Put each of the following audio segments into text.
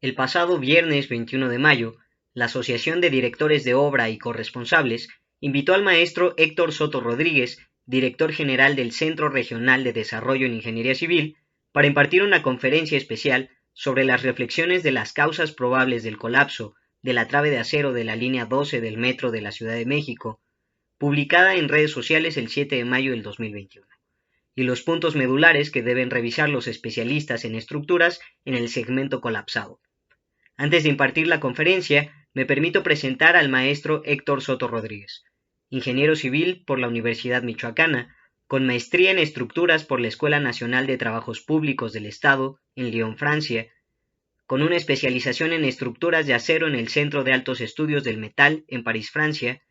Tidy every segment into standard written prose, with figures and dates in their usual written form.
El pasado viernes 21 de mayo, la Asociación de Directores de Obra y Corresponsables invitó al maestro Héctor Soto Rodríguez, director general del Centro Regional de Desarrollo en Ingeniería Civil, para impartir una conferencia especial sobre las reflexiones de las causas probables del colapso de la trave de acero de la línea 12 del metro de la Ciudad de México, publicada en redes sociales el 7 de mayo del 2021, y los puntos medulares que deben revisar los especialistas en estructuras en el segmento colapsado. Antes de impartir la conferencia, me permito presentar al maestro Héctor Soto Rodríguez, ingeniero civil por la Universidad Michoacana, con maestría en estructuras por la Escuela Nacional de Trabajos Públicos del Estado, en Lyon, Francia, con una especialización en estructuras de acero en el Centro de Altos Estudios del Metal, en París, Francia,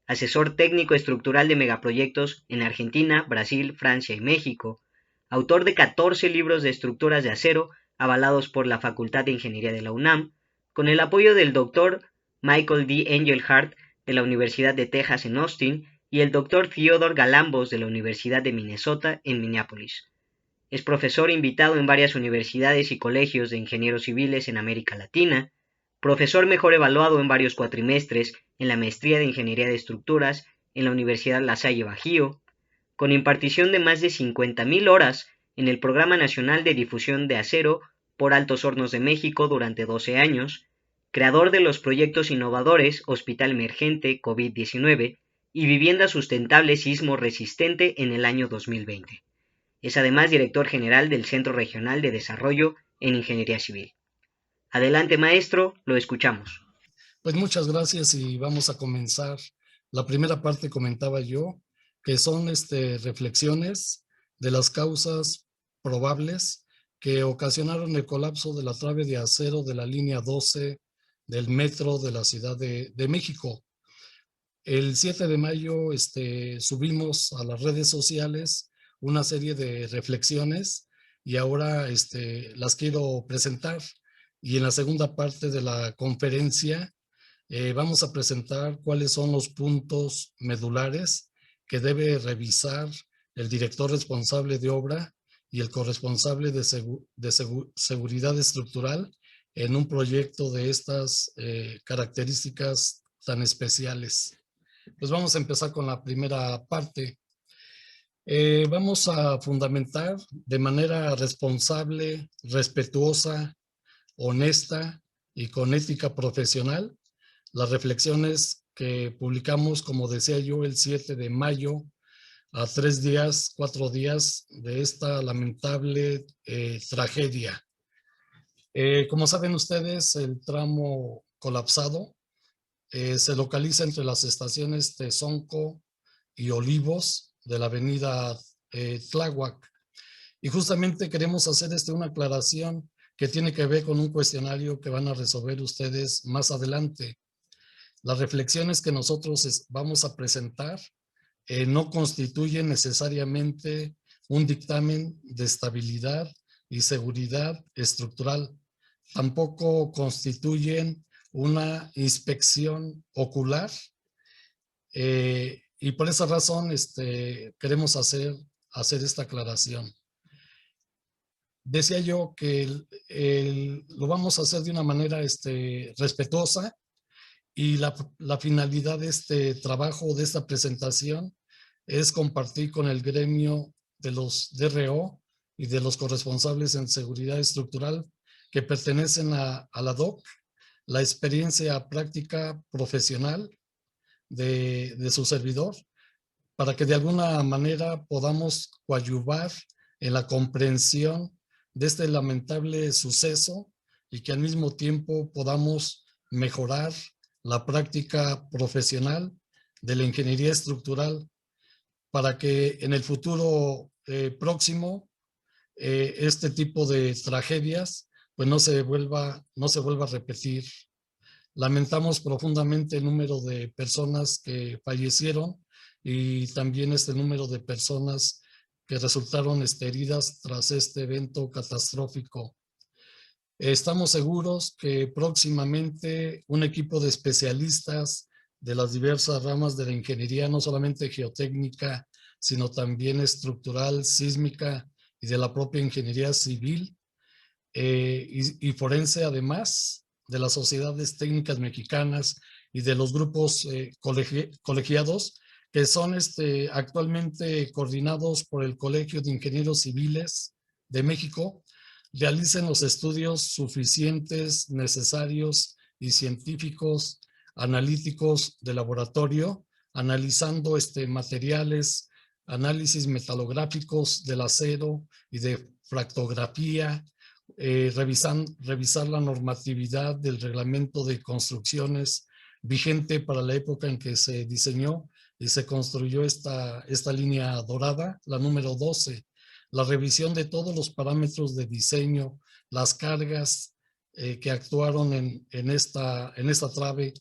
asesor técnico estructural de megaproyectos en Argentina, Brasil, Francia y México, autor de 14 libros de estructuras de acero avalados por la Facultad de Ingeniería de la UNAM, con el apoyo del Dr. Michael D. Engelhardt de la Universidad de Texas en Austin y el Dr. Theodore Galambos de la Universidad de Minnesota en Minneapolis. Es profesor invitado en varias universidades y colegios de ingenieros civiles en América Latina, profesor mejor evaluado en varios cuatrimestres en la Maestría de Ingeniería de Estructuras en la Universidad La Salle Bajío, con impartición de más de 50.000 horas en el Programa Nacional de Difusión de Acero por Altos Hornos de México durante 12 años, creador de los proyectos innovadores Hospital Emergente COVID-19 y Vivienda Sustentable Sismo Resistente en el año 2020. Es además director general del Centro Regional de Desarrollo en Ingeniería Civil. Adelante, maestro, lo escuchamos. Pues muchas gracias y vamos a comenzar. La primera parte comentaba yo, que son reflexiones de las causas probables que ocasionaron el colapso de la trave de acero de la línea 12 del metro de la Ciudad de México. El 7 de mayo subimos a las redes sociales una serie de reflexiones y ahora las quiero presentar. Y en la segunda parte de la conferencia vamos a presentar cuáles son los puntos medulares que debe revisar el director responsable de obra y el corresponsable de seguridad estructural en un proyecto de estas características tan especiales. Pues vamos a empezar con la primera parte. Vamos a fundamentar de manera responsable, respetuosa, honesta y con ética profesional las reflexiones que publicamos, como decía yo, el 7 de mayo, a 4 días de esta lamentable tragedia. Como saben ustedes, el tramo colapsado se localiza entre las estaciones Tezonco y Olivos de la avenida Tláhuac. Y justamente queremos hacer una aclaración que tiene que ver con un cuestionario que van a resolver ustedes más adelante. Las reflexiones que nosotros vamos a presentar no constituyen necesariamente un dictamen de estabilidad y seguridad estructural. Tampoco constituyen una inspección ocular y por esa razón queremos hacer esta aclaración. Decía yo que lo vamos a hacer de una manera respetuosa y la finalidad de este trabajo, de esta presentación, es compartir con el gremio de los DRO y de los corresponsables en seguridad estructural que pertenecen a la DOC, la experiencia práctica profesional de su servidor, para que de alguna manera podamos coadyuvar en la comprensión de este lamentable suceso y que al mismo tiempo podamos mejorar la práctica profesional de la ingeniería estructural para que en el futuro próximo este tipo de tragedias pues no se vuelva a repetir. Lamentamos profundamente el número de personas que fallecieron y también este número de personas que resultaron heridas tras este evento catastrófico. Estamos seguros que próximamente un equipo de especialistas de las diversas ramas de la ingeniería, no solamente geotécnica, sino también estructural, sísmica y de la propia ingeniería civil, y forense, además de las sociedades técnicas mexicanas y de los grupos colegiados, que son actualmente coordinados por el Colegio de Ingenieros Civiles de México, realicen los estudios suficientes, necesarios y científicos, analíticos de laboratorio, analizando materiales, análisis metalográficos del acero y de fractografía, revisar la normatividad del reglamento de construcciones vigente para la época en que se diseñó y se construyó esta línea dorada, la número 12, la revisión de todos los parámetros de diseño, las cargas que actuaron en esta trave,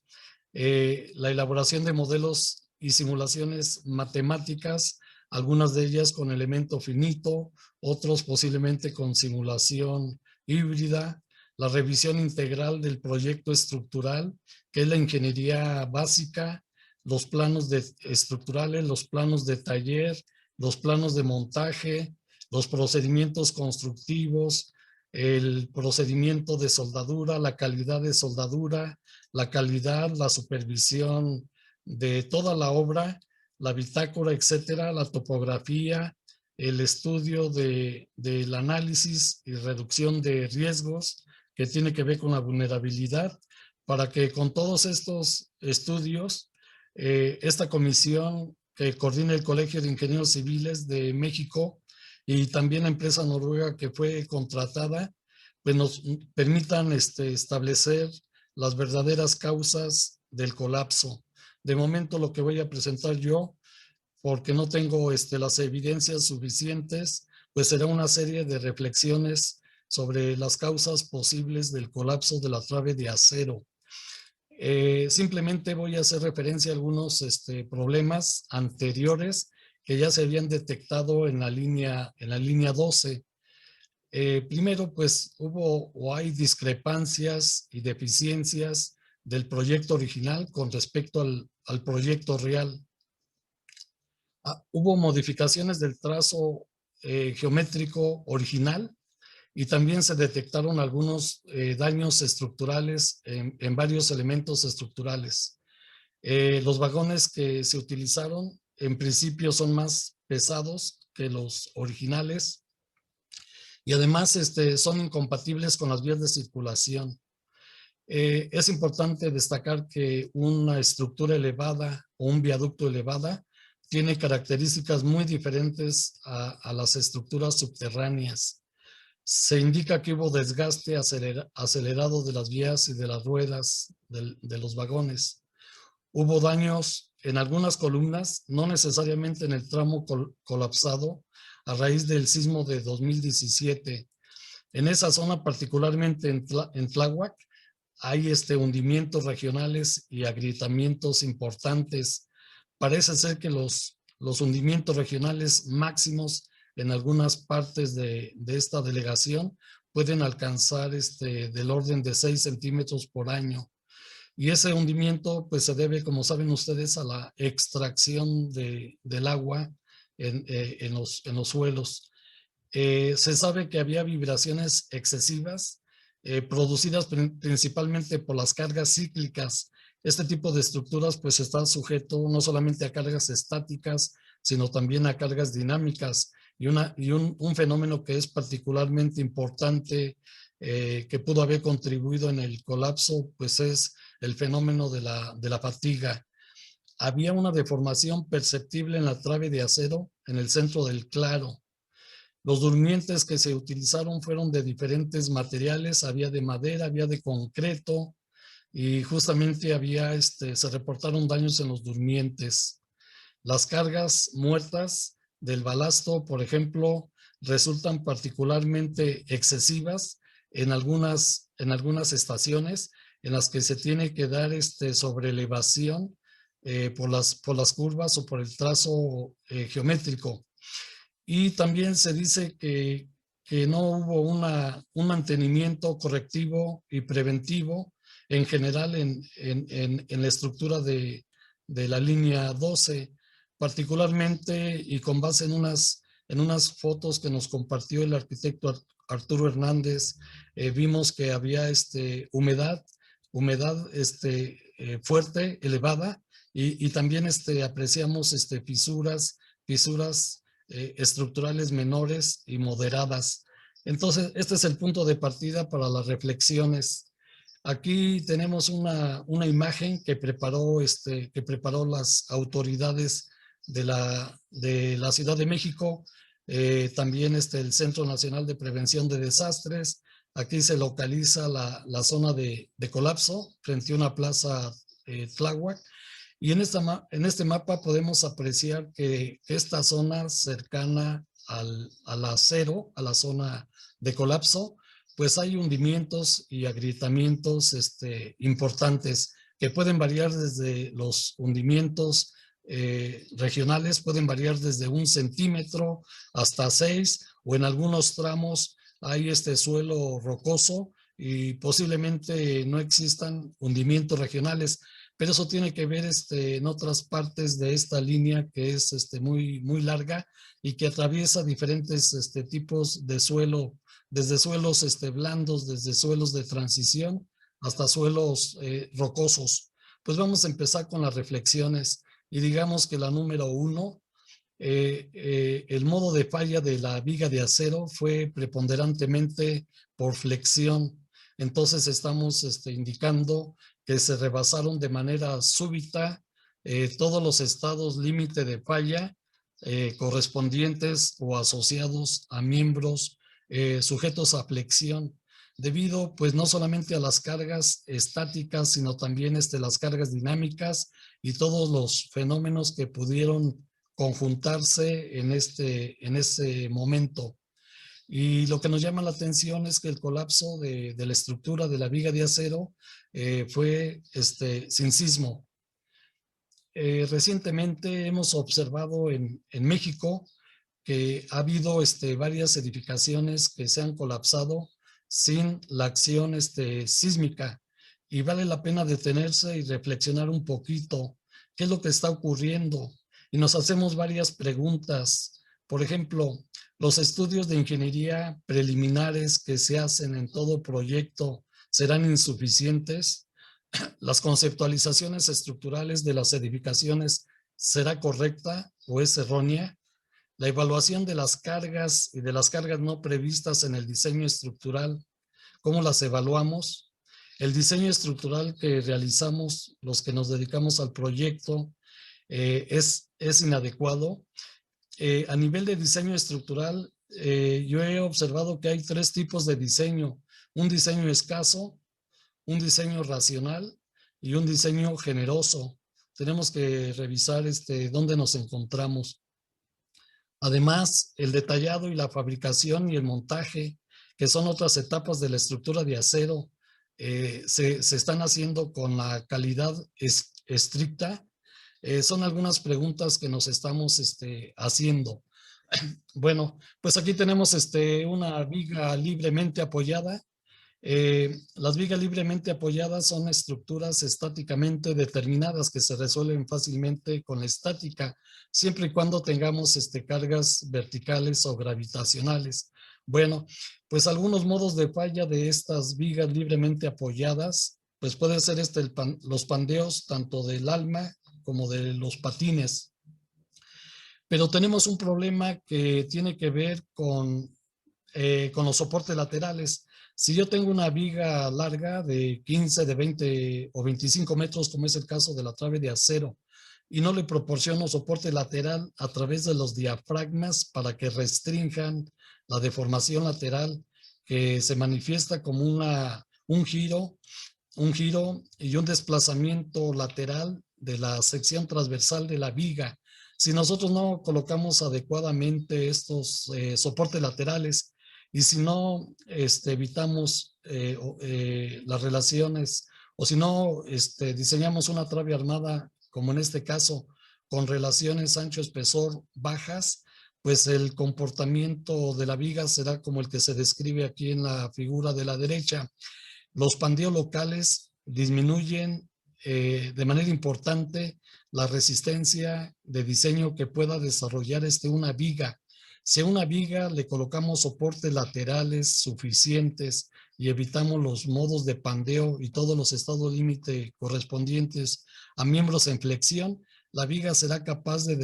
la elaboración de modelos y simulaciones matemáticas, algunas de ellas con elemento finito, otros posiblemente con simulación híbrida, la revisión integral del proyecto estructural, que es la ingeniería básica, los planos estructurales, los planos de taller, los planos de montaje, los procedimientos constructivos, el procedimiento de soldadura, la calidad de soldadura, la calidad, la supervisión de toda la obra, la bitácora, etcétera, la topografía, el estudio del análisis y reducción de riesgos que tiene que ver con la vulnerabilidad, para que con todos estos estudios, esta comisión que coordina el Colegio de Ingenieros Civiles de México y también la empresa noruega que fue contratada, pues nos permitan establecer las verdaderas causas del colapso. De momento lo que voy a presentar yo, porque no tengo las evidencias suficientes, pues será una serie de reflexiones sobre las causas posibles del colapso de la trave de acero. Simplemente voy a hacer referencia a algunos problemas anteriores que ya se habían detectado en la línea 12. Primero, pues hubo o hay discrepancias y deficiencias del proyecto original con respecto al proyecto real. Hubo modificaciones del trazo geométrico original y también se detectaron algunos daños estructurales en varios elementos estructurales. Los vagones que se utilizaron en principio son más pesados que los originales y además son incompatibles con las vías de circulación. Es importante destacar que una estructura elevada o un viaducto elevada tiene características muy diferentes a las estructuras subterráneas. Se indica que hubo desgaste acelerado de las vías y de las ruedas de los vagones. Hubo daños en algunas columnas, no necesariamente en el tramo colapsado a raíz del sismo de 2017. En esa zona, particularmente en Tláhuac, hay hundimientos regionales y agrietamientos importantes. Parece ser que los hundimientos regionales máximos en algunas partes de esta delegación pueden alcanzar del orden de 6 centímetros por año. Y ese hundimiento pues se debe, como saben ustedes, a la extracción del agua en los suelos. Se sabe que había vibraciones excesivas producidas principalmente por las cargas cíclicas. Este tipo de estructuras pues está sujeto no solamente a cargas estáticas, sino también a cargas dinámicas y un fenómeno que es particularmente importante que pudo haber contribuido en el colapso, pues es el fenómeno de la fatiga. Había una deformación perceptible en la trave de acero en el centro del claro. Los durmientes que se utilizaron fueron de diferentes materiales, había de madera, había de concreto y justamente se reportaron daños en los durmientes. Las cargas muertas del balasto, por ejemplo, resultan particularmente excesivas en algunas estaciones en las que se tiene que dar sobrelevación por las curvas o por el trazo geométrico. Y también se dice que no hubo un mantenimiento correctivo y preventivo en general en la estructura de la línea 12, particularmente y con base en unas fotos que nos compartió el arquitecto Arturo Hernández, vimos que había humedad fuerte, elevada, y también apreciamos fisuras estructurales menores y moderadas. Entonces, este es el punto de partida para las reflexiones. Aquí tenemos una imagen que preparó las autoridades de la Ciudad de México, también el Centro Nacional de Prevención de Desastres. Aquí se localiza la zona de colapso frente a una plaza Tláhuac. Y en este mapa podemos apreciar que esta zona cercana a la cero, a la zona de colapso, pues hay hundimientos y agrietamientos importantes que pueden variar desde los hundimientos regionales, pueden variar desde 1 centímetro hasta 6, o en algunos tramos hay suelo rocoso y posiblemente no existan hundimientos regionales, pero eso tiene que ver en otras partes de esta línea que es muy larga y que atraviesa diferentes tipos de suelo, desde suelos blandos, desde suelos de transición hasta suelos rocosos. Pues vamos a empezar con las reflexiones, y digamos que la número 1, el modo de falla de la viga de acero fue preponderantemente por flexión. Entonces estamos indicando que se rebasaron de manera súbita todos los estados límite de falla correspondientes o asociados a miembros sujetos a flexión, debido pues no solamente a las cargas estáticas, sino también las cargas dinámicas y todos los fenómenos que pudieron conjuntarse en ese momento. Y lo que nos llama la atención es que el colapso de la estructura de la viga de acero fue sin sismo. Recientemente hemos observado en México que ha habido varias edificaciones que se han colapsado sin la acción sísmica, y vale la pena detenerse y reflexionar un poquito qué es lo que está ocurriendo, y nos hacemos varias preguntas. Por ejemplo, los estudios de ingeniería preliminares que se hacen en todo proyecto serán insuficientes. Las conceptualizaciones estructurales de las edificaciones, ¿será correcta o es errónea? La evaluación de las cargas y de las cargas no previstas en el diseño estructural, ¿cómo las evaluamos? El diseño estructural que realizamos los que nos dedicamos al proyecto es inadecuado. A nivel de diseño estructural, yo he observado que hay 3 tipos de diseño: un diseño escaso, un diseño racional y un diseño generoso. Tenemos que revisar dónde nos encontramos. Además, el detallado y la fabricación y el montaje, que son otras etapas de la estructura de acero, se están haciendo con la calidad estricta. Son algunas preguntas que nos estamos haciendo. Bueno, pues aquí tenemos una viga libremente apoyada. Las vigas libremente apoyadas son estructuras estáticamente determinadas que se resuelven fácilmente con la estática, siempre y cuando tengamos cargas verticales o gravitacionales. Bueno, pues algunos modos de falla de estas vigas libremente apoyadas, pues puede ser los pandeos tanto del alma como de los patines. Pero tenemos un problema que tiene que ver con los soportes laterales. Si yo tengo una viga larga de 15, de 20 o 25 metros, como es el caso de la trave de acero, y no le proporciono soporte lateral a través de los diafragmas para que restrinjan la deformación lateral, que se manifiesta como un giro y un desplazamiento lateral de la sección transversal de la viga. Si nosotros no colocamos adecuadamente estos soportes laterales, y si no evitamos las relaciones, o si no diseñamos una trave armada, como en este caso, con relaciones ancho-espesor bajas, pues el comportamiento de la viga será como el que se describe aquí en la figura de la derecha. Los pandeos locales disminuyen de manera importante la resistencia de diseño que pueda desarrollar una viga. Si a una viga le colocamos soportes laterales suficientes y evitamos los modos de pandeo y todos los estados límite correspondientes a miembros en flexión, la viga será capaz de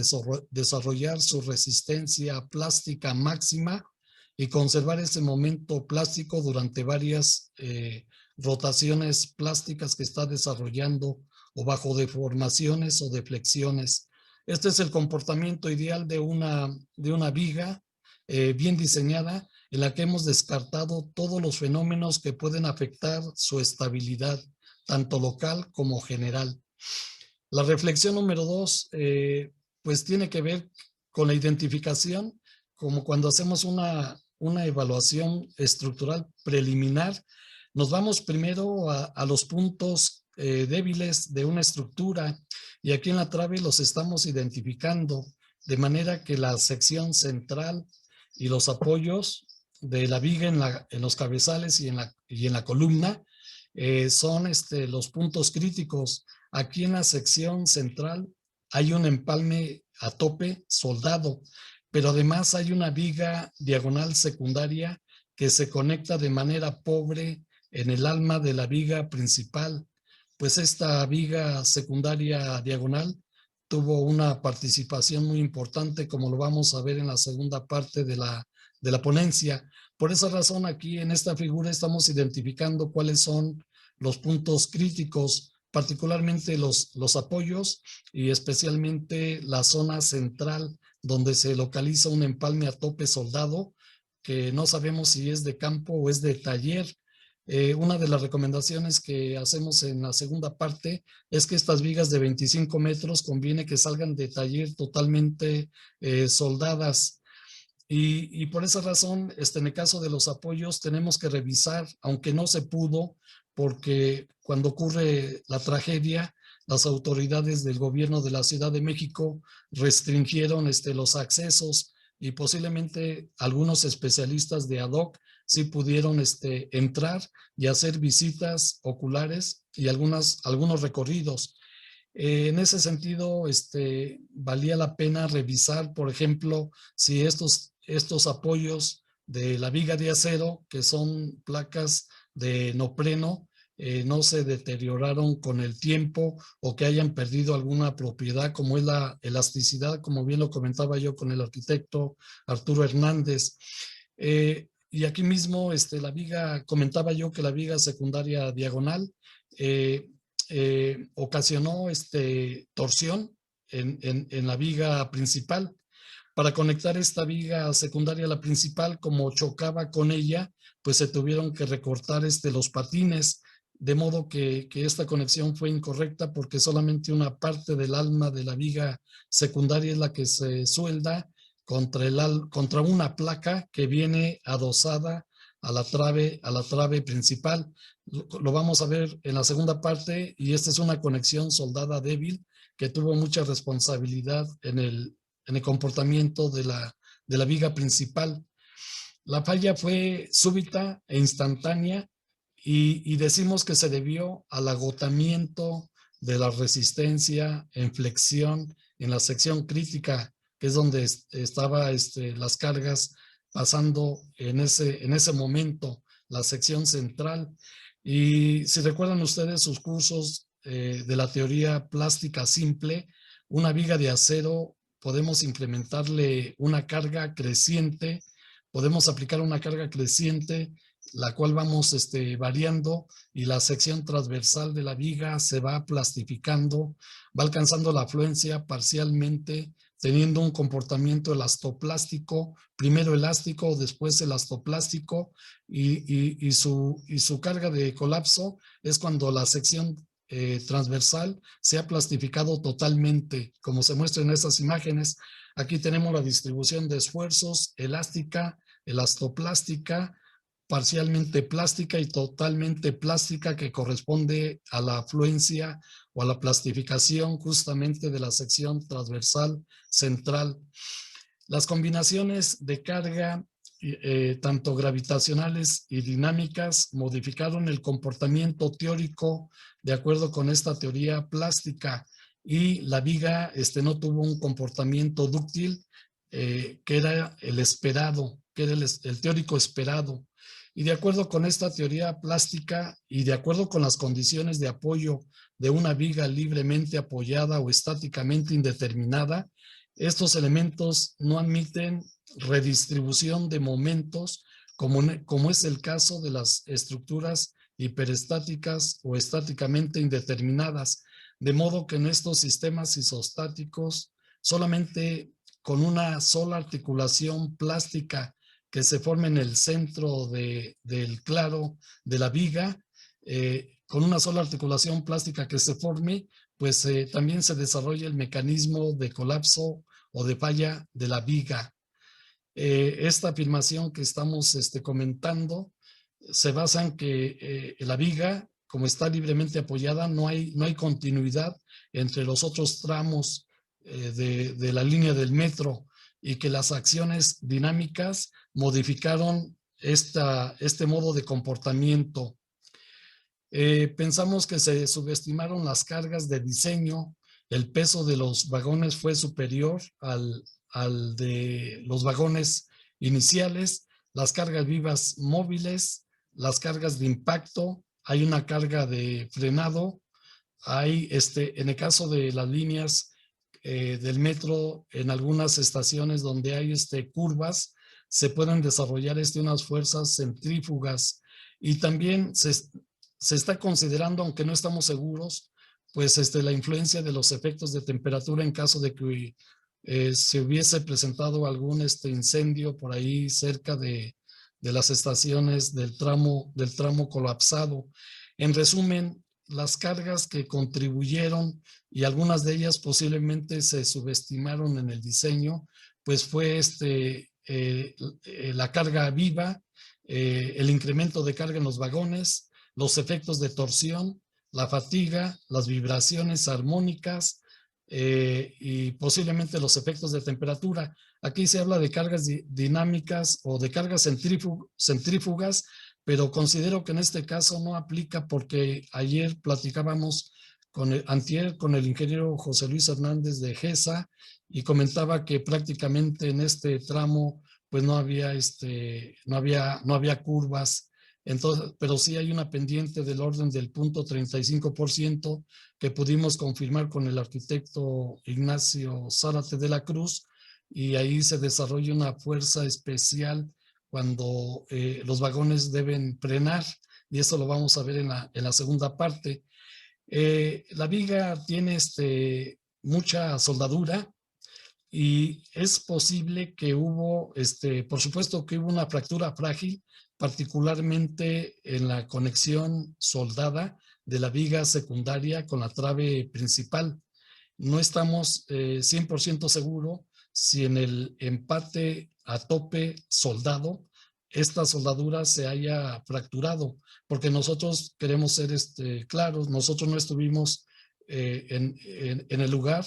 desarrollar su resistencia plástica máxima y conservar ese momento plástico durante varias rotaciones plásticas que está desarrollando o bajo deformaciones o deflexiones. Este es el comportamiento ideal de una viga bien diseñada, en la que hemos descartado todos los fenómenos que pueden afectar su estabilidad, tanto local como general. La reflexión número 2, pues tiene que ver con la identificación, como cuando hacemos una evaluación estructural preliminar. Nos vamos primero a los puntos débiles de una estructura, y aquí en la trave los estamos identificando, de manera que la sección central y los apoyos de la viga en los cabezales y en la columna son los puntos críticos. Aquí en la sección central hay un empalme a tope soldado, pero además hay una viga diagonal secundaria que se conecta de manera pobre en el alma de la viga principal, pues esta viga secundaria diagonal tuvo una participación muy importante, como lo vamos a ver en la segunda parte de la ponencia. Por esa razón, aquí en esta figura estamos identificando cuáles son los puntos críticos, particularmente los apoyos y especialmente la zona central, donde se localiza un empalme a tope soldado, que no sabemos si es de campo o es de taller. Una de las recomendaciones que hacemos en la segunda parte es que estas vigas de 25 metros conviene que salgan de taller totalmente soldadas. Y por esa razón, en el caso de los apoyos, tenemos que revisar, aunque no se pudo, porque cuando ocurre la tragedia, las autoridades del gobierno de la Ciudad de México restringieron los accesos, y posiblemente algunos especialistas de ad hoc sí pudieron entrar y hacer visitas oculares y algunos recorridos. En ese sentido, valía la pena revisar, por ejemplo, si estos apoyos de la viga de acero, que son placas de nopreno, no se deterioraron con el tiempo o que hayan perdido alguna propiedad, como es la elasticidad, como bien lo comentaba yo con el arquitecto Arturo Hernández. Y aquí mismo, la viga, comentaba yo que la viga secundaria diagonal ocasionó torsión en la viga principal. Para conectar esta viga secundaria a la principal, como chocaba con ella, pues se tuvieron que recortar los patines, de modo que esta conexión fue incorrecta, porque solamente una parte del alma de la viga secundaria es la que se suelda contra una placa que viene adosada a la trave principal. Lo vamos a ver en la segunda parte, y esta es una conexión soldada débil que tuvo mucha responsabilidad en el comportamiento de la viga principal. La falla fue súbita e instantánea, y decimos que se debió al agotamiento de la resistencia en flexión en la sección crítica, que es donde estaba las cargas pasando en ese momento, la sección central. Y si recuerdan ustedes sus cursos de la teoría plástica simple, una viga de acero podemos incrementarle una carga creciente, podemos aplicar una carga creciente, la cual vamos variando, y la sección transversal de la viga se va plastificando, va alcanzando la afluencia parcialmente, teniendo un comportamiento elastoplástico, primero elástico, después elastoplástico, y su carga de colapso es cuando la sección transversal se ha plastificado totalmente, como se muestra en estas imágenes. Aquí tenemos la distribución de esfuerzos: elástica, elastoplástica, parcialmente plástica y totalmente plástica, que corresponde a la afluencia o a la plastificación justamente de la sección transversal central. Las combinaciones de carga, tanto gravitacionales y dinámicas, modificaron el comportamiento teórico de acuerdo con esta teoría plástica, y la viga no tuvo un comportamiento dúctil que era el esperado, que era el teórico esperado. Y de acuerdo con esta teoría plástica y de acuerdo con las condiciones de apoyo de una viga libremente apoyada o estáticamente indeterminada, estos elementos no admiten redistribución de momentos, como es el caso de las estructuras hiperestáticas o estáticamente indeterminadas, de modo que en estos sistemas isostáticos solamente con una sola articulación plástica que se forme en el centro del claro de la viga, con una sola articulación plástica que se forme, pues también se desarrolla el mecanismo de colapso o de falla de la viga. Esta afirmación que estamos comentando se basa en que la viga, como está libremente apoyada, no hay continuidad entre los otros tramos de la línea del metro y que las acciones dinámicas modificaron este modo de comportamiento. Pensamos que se subestimaron las cargas de diseño, el peso de los vagones fue superior al de los vagones iniciales, las cargas vivas móviles, las cargas de impacto, hay una carga de frenado, hay en el caso de las líneas del metro, en algunas estaciones donde hay curvas, se pueden desarrollar unas fuerzas centrífugas y también se está considerando, aunque no estamos seguros, pues la influencia de los efectos de temperatura en caso de que se hubiese presentado algún incendio por ahí cerca de las estaciones del tramo colapsado. En resumen, las cargas que contribuyeron y algunas de ellas posiblemente se subestimaron en el diseño, pues fue la carga viva, el incremento de carga en los vagones, los efectos de torsión, la fatiga, las vibraciones armónicas y posiblemente los efectos de temperatura. Aquí se habla de cargas dinámicas o de cargas centrífugas, pero considero que en este caso no aplica porque ayer platicábamos antier con el ingeniero José Luis Hernández de GESA y comentaba que prácticamente en este tramo pues no había curvas. Entonces, pero sí hay una pendiente del orden del 0.35% que pudimos confirmar con el arquitecto Ignacio Zárate de la Cruz, y ahí se desarrolla una fuerza especial cuando los vagones deben frenar, y eso lo vamos a ver en la segunda parte. La viga tiene mucha soldadura, y es posible que hubo, por supuesto que hubo una fractura frágil, particularmente en la conexión soldada de la viga secundaria con la trave principal. No estamos 100% seguros si en el empate a tope soldado esta soldadura se haya fracturado, porque nosotros queremos ser claros, nosotros no estuvimos en el lugar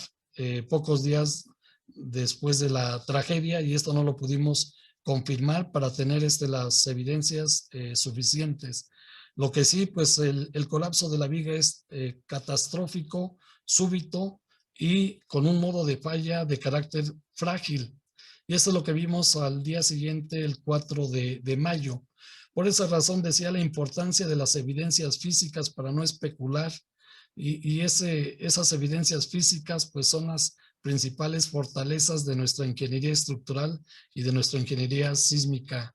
pocos días después de la tragedia, y esto no lo pudimos confirmar para tener las evidencias suficientes. Lo que sí, pues el colapso de la viga es catastrófico, súbito y con un modo de falla de carácter frágil. Y eso es lo que vimos al día siguiente, el 4 de mayo. Por esa razón decía la importancia de las evidencias físicas para no especular, y esas evidencias físicas pues son las principales fortalezas de nuestra ingeniería estructural y de nuestra ingeniería sísmica.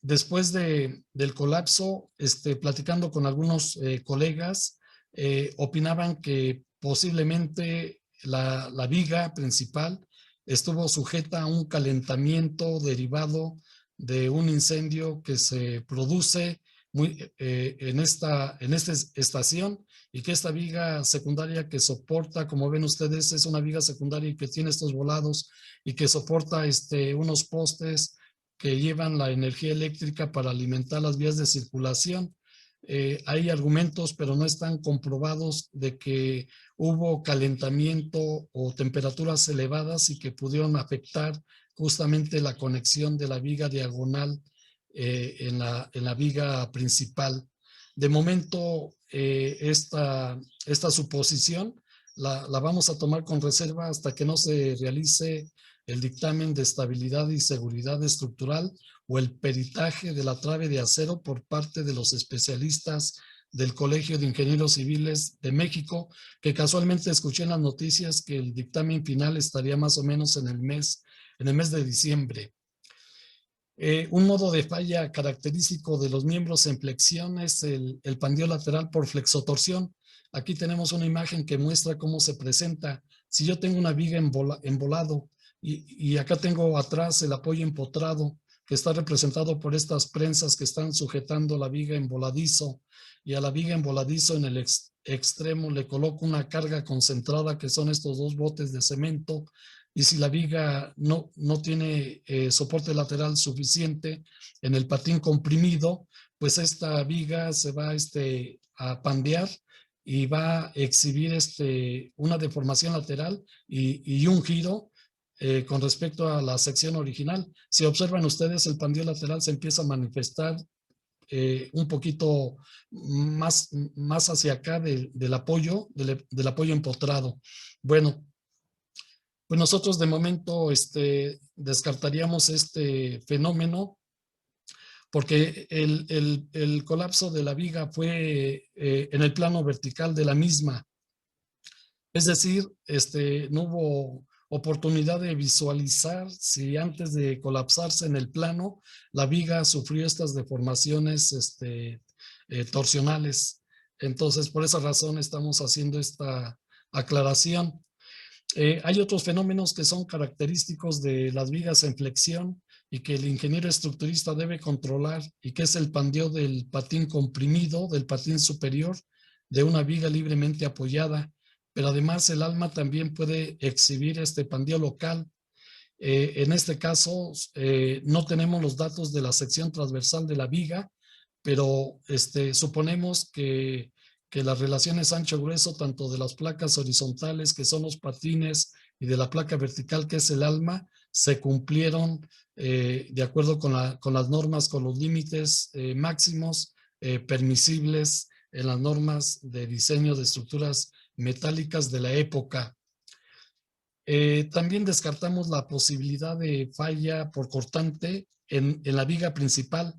Después del colapso, platicando con algunos colegas, opinaban que posiblemente la viga principal estuvo sujeta a un calentamiento derivado de un incendio que se produce en esta estación, y que esta viga secundaria que soporta, como ven ustedes, es una viga secundaria que tiene estos volados y que soporta unos postes que llevan la energía eléctrica para alimentar las vías de circulación. Hay argumentos, pero no están comprobados, de que hubo calentamiento o temperaturas elevadas y que pudieron afectar justamente la conexión de la viga diagonal en la viga principal. De momento, esta suposición la vamos a tomar con reserva hasta que no se realice el dictamen de estabilidad y seguridad estructural o el peritaje de la trave de acero por parte de los especialistas del Colegio de Ingenieros Civiles de México, que casualmente escuché en las noticias que el dictamen final estaría más o menos en el mes de diciembre. Un modo de falla característico de los miembros en flexión es el pandeo lateral por flexotorsión. Aquí tenemos una imagen que muestra cómo se presenta. Si yo tengo una viga embolado y acá tengo atrás el apoyo empotrado, que está representado por estas prensas que están sujetando la viga emboladizo, y a la viga emboladizo en el extremo le coloco una carga concentrada, que son estos dos botes de cemento, y si la viga no tiene soporte lateral suficiente en el patín comprimido, pues esta viga se va a pandear y va a exhibir una deformación lateral y un giro con respecto a la sección original. Si observan ustedes, el pandeo lateral se empieza a manifestar un poquito más hacia acá del apoyo empotrado. Bueno, pues nosotros de momento descartaríamos este fenómeno porque el colapso de la viga fue en el plano vertical de la misma. Es decir, no hubo oportunidad de visualizar si antes de colapsarse en el plano, la viga sufrió estas deformaciones torsionales. Entonces, por esa razón estamos haciendo esta aclaración. Hay otros fenómenos que son característicos de las vigas en flexión y que el ingeniero estructurista debe controlar, y que es el pandeo del patín comprimido, del patín superior, de una viga libremente apoyada. Pero además el alma también puede exhibir este pandeo local. En este caso, no tenemos los datos de la sección transversal de la viga, pero suponemos que las relaciones ancho-grueso, tanto de las placas horizontales, que son los patines, y de la placa vertical, que es el alma, se cumplieron de acuerdo con las normas, con los límites máximos permisibles en las normas de diseño de estructuras metálicas de la época. También descartamos la posibilidad de falla por cortante en la viga principal.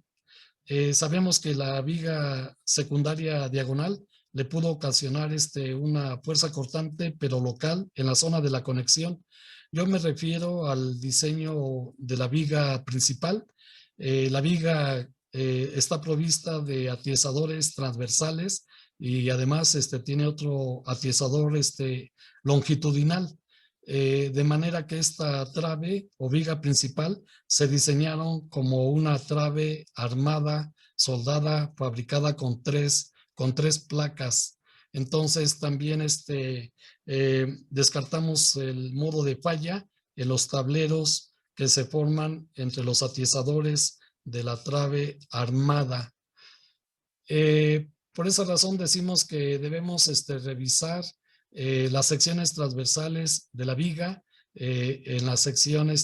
Sabemos que la viga secundaria diagonal le pudo ocasionar una fuerza cortante, pero local, en la zona de la conexión. Yo me refiero al diseño de la viga principal. La viga está provista de atiesadores transversales y además tiene otro atiesador longitudinal. De manera que esta trave o viga principal se diseñaron como una trave armada, soldada, fabricada con tres placas. Entonces también descartamos el modo de falla en los tableros que se forman entre los atiesadores de la trave armada. Por esa razón decimos que debemos revisar las secciones transversales de la viga en la sección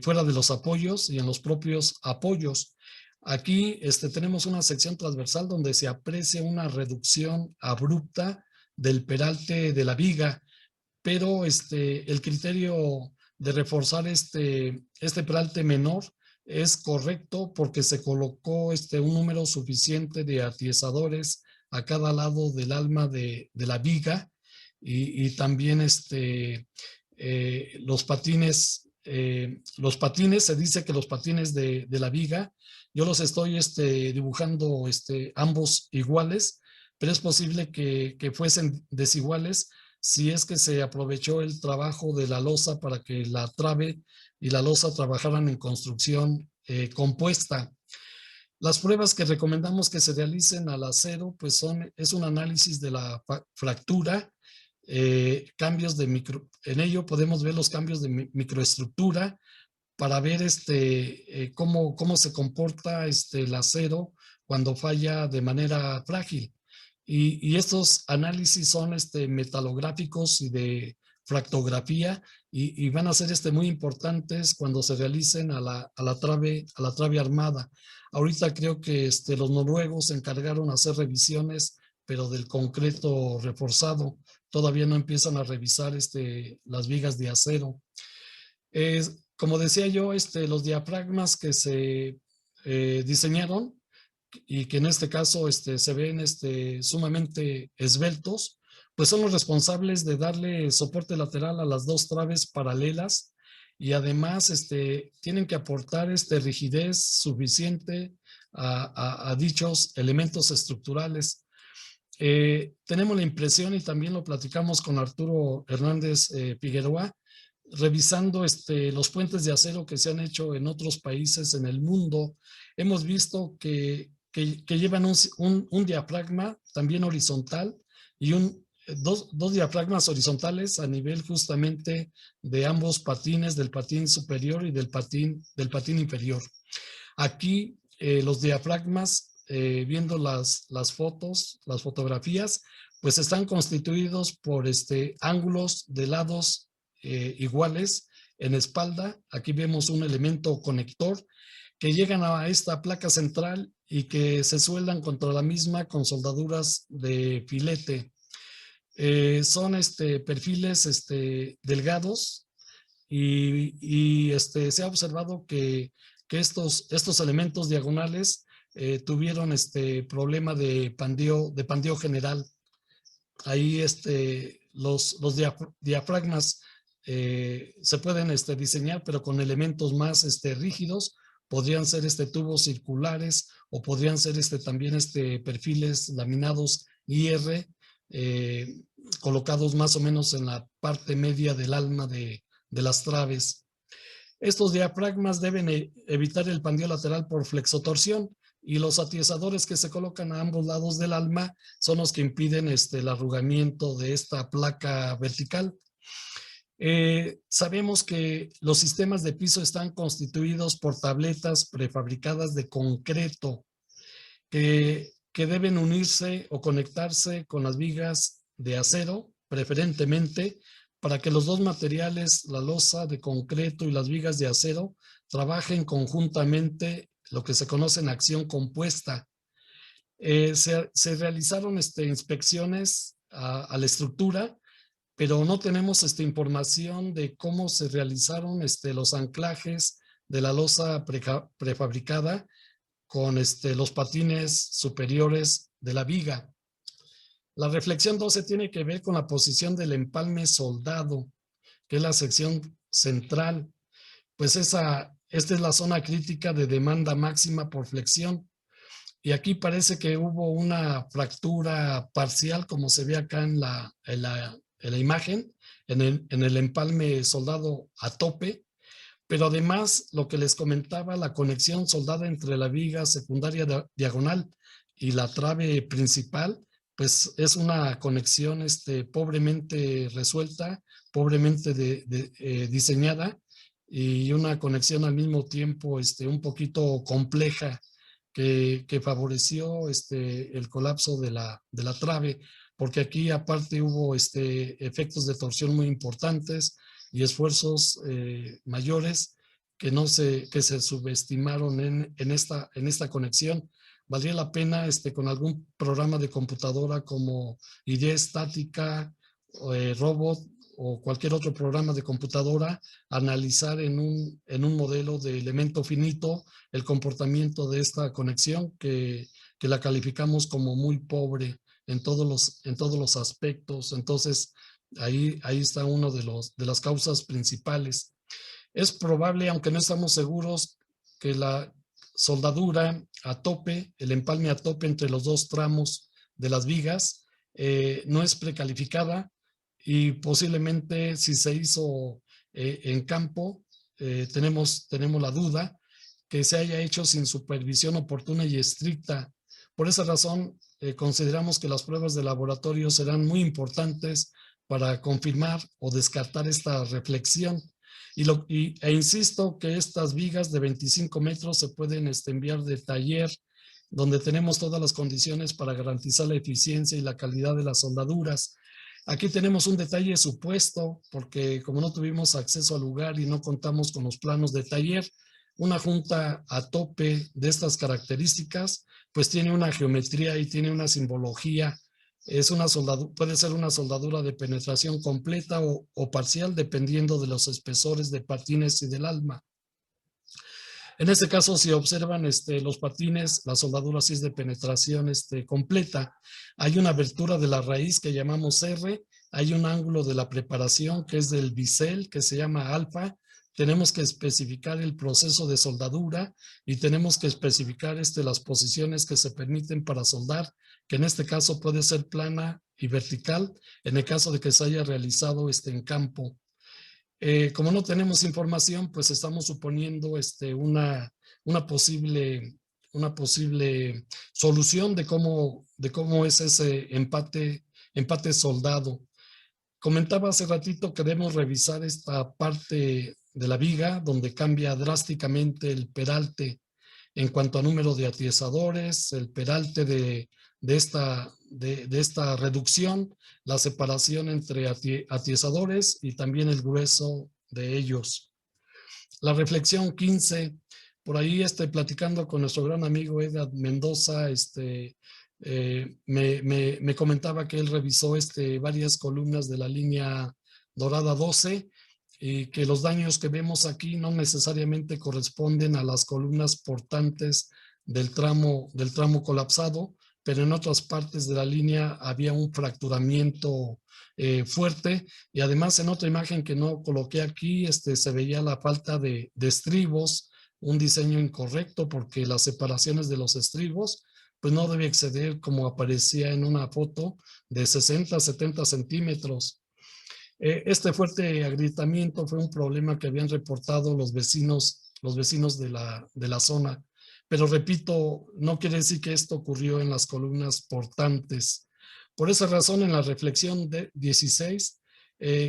fuera de los apoyos y en los propios apoyos. Aquí tenemos una sección transversal donde se aprecia una reducción abrupta del peralte de la viga, pero el criterio de reforzar este peralte menor es correcto porque se colocó un número suficiente de atiesadores a cada lado del alma de la viga, y también los patines, se dice que los patines de la viga, yo los estoy dibujando ambos iguales, pero es posible que fuesen desiguales si es que se aprovechó el trabajo de la losa para que la trave y la losa trabajaran en construcción compuesta. Las pruebas que recomendamos que se realicen al acero, pues es un análisis de la fractura, cambios de en ello podemos ver los cambios de microestructura para ver cómo se comporta el acero cuando falla de manera frágil. Y estos análisis son metalográficos y de fractografía, y van a ser muy importantes cuando se realicen a la trave armada. Ahorita creo que los noruegos se encargaron de hacer revisiones, pero del concreto reforzado, todavía no empiezan a revisar las vigas de acero. Como decía yo, los diafragmas que se diseñaron y que en este caso se ven sumamente esbeltos, pues son los responsables de darle soporte lateral a las dos traves paralelas y además tienen que aportar rigidez suficiente a dichos elementos estructurales. Tenemos la impresión, y también lo platicamos con Arturo Hernández Figueroa, revisando los puentes de acero que se han hecho en otros países en el mundo. Hemos visto que llevan un diafragma también horizontal y dos diafragmas horizontales a nivel justamente de ambos patines, del patín superior y del patín inferior. Aquí los diafragmas, viendo las fotos, las fotografías, pues están constituidos por ángulos de lados iguales en espalda. Aquí vemos un elemento conector que llegan a esta placa central y que se sueldan contra la misma con soldaduras de filete. Son perfiles delgados y se ha observado que estos elementos diagonales tuvieron problema de pandeo general. Ahí los diafragmas se pueden diseñar, pero con elementos más rígidos. Podrían ser tubos circulares o podrían ser también perfiles laminados IR colocados más o menos en la parte media del alma de las traves. Estos diafragmas deben evitar el pandeo lateral por flexotorsión y los atiesadores que se colocan a ambos lados del alma son los que impiden el arrugamiento de esta placa vertical. Sabemos que los sistemas de piso están constituidos por tabletas prefabricadas de concreto que deben unirse o conectarse con las vigas de acero, preferentemente, para que los dos materiales, la losa de concreto y las vigas de acero, trabajen conjuntamente, lo que se conoce en acción compuesta. Se realizaron inspecciones a la estructura, pero no tenemos información de cómo se realizaron los anclajes de la losa prefabricada con los patines superiores de la viga. La reflexión 12 tiene que ver con la posición del empalme soldado, que es la sección central. Pues esta es la zona crítica de demanda máxima por flexión. Y aquí parece que hubo una fractura parcial, como se ve acá en la imagen, en el empalme soldado a tope. Pero además, lo que les comentaba, la conexión soldada entre la viga secundaria diagonal y la trave principal, pues es una conexión pobremente resuelta, pobremente diseñada y una conexión al mismo tiempo un poquito compleja que favoreció el colapso de la trave, porque aquí aparte hubo efectos de torsión muy importantes y esfuerzos mayores que se subestimaron en esta conexión. Valdría la pena con algún programa de computadora como Idea Estática, Robot o cualquier otro programa de computadora, analizar en un modelo de elemento finito el comportamiento de esta conexión que la calificamos como muy pobre en todos los aspectos. Entonces, ahí está uno de las causas principales. Es probable, aunque no estamos seguros, que la soldadura a tope, el empalme a tope entre los dos tramos de las vigas, no es precalificada y posiblemente si se hizo en campo, tenemos la duda que se haya hecho sin supervisión oportuna y estricta. Por esa razón, consideramos que las pruebas de laboratorio serán muy importantes para confirmar o descartar esta reflexión. E insisto que estas vigas de 25 metros se pueden enviar de taller, donde tenemos todas las condiciones para garantizar la eficiencia y la calidad de las soldaduras. Aquí tenemos un detalle supuesto, porque como no tuvimos acceso al lugar y no contamos con los planos de taller, una junta a tope de estas características, pues tiene una geometría y tiene una simbología puede ser una soldadura de penetración completa o parcial, dependiendo de los espesores de patines y del alma. En este caso, si observan los patines, la soldadura sí es de penetración completa. Hay una abertura de la raíz que llamamos R, hay un ángulo de la preparación que es del bisel, que se llama alfa. Tenemos que especificar el proceso de soldadura y tenemos que especificar las posiciones que se permiten para soldar, que en este caso puede ser plana y vertical, en el caso de que se haya realizado en campo. Como no tenemos información, pues estamos suponiendo una posible solución de cómo es ese empate soldado. Comentaba hace ratito que debemos revisar esta parte de la viga donde cambia drásticamente el peralte en cuanto a número de atiesadores, el peralte de esta reducción, la separación entre atiesadores y también el grueso de ellos. La reflexión 15, por ahí platicando con nuestro gran amigo Edgar Mendoza, me comentaba que él revisó varias columnas de la línea dorada 12 y que los daños que vemos aquí no necesariamente corresponden a las columnas portantes del tramo colapsado, pero en otras partes de la línea había un fracturamiento fuerte, y además en otra imagen que no coloqué aquí se veía la falta de estribos, un diseño incorrecto porque las separaciones de los estribos pues no debe exceder, como aparecía en una foto, de 60 a 70 centímetros. Este fuerte agrietamiento fue un problema que habían reportado los vecinos de la zona. Pero repito, no quiere decir que esto ocurrió en las columnas portantes. Por esa razón, en la reflexión 16,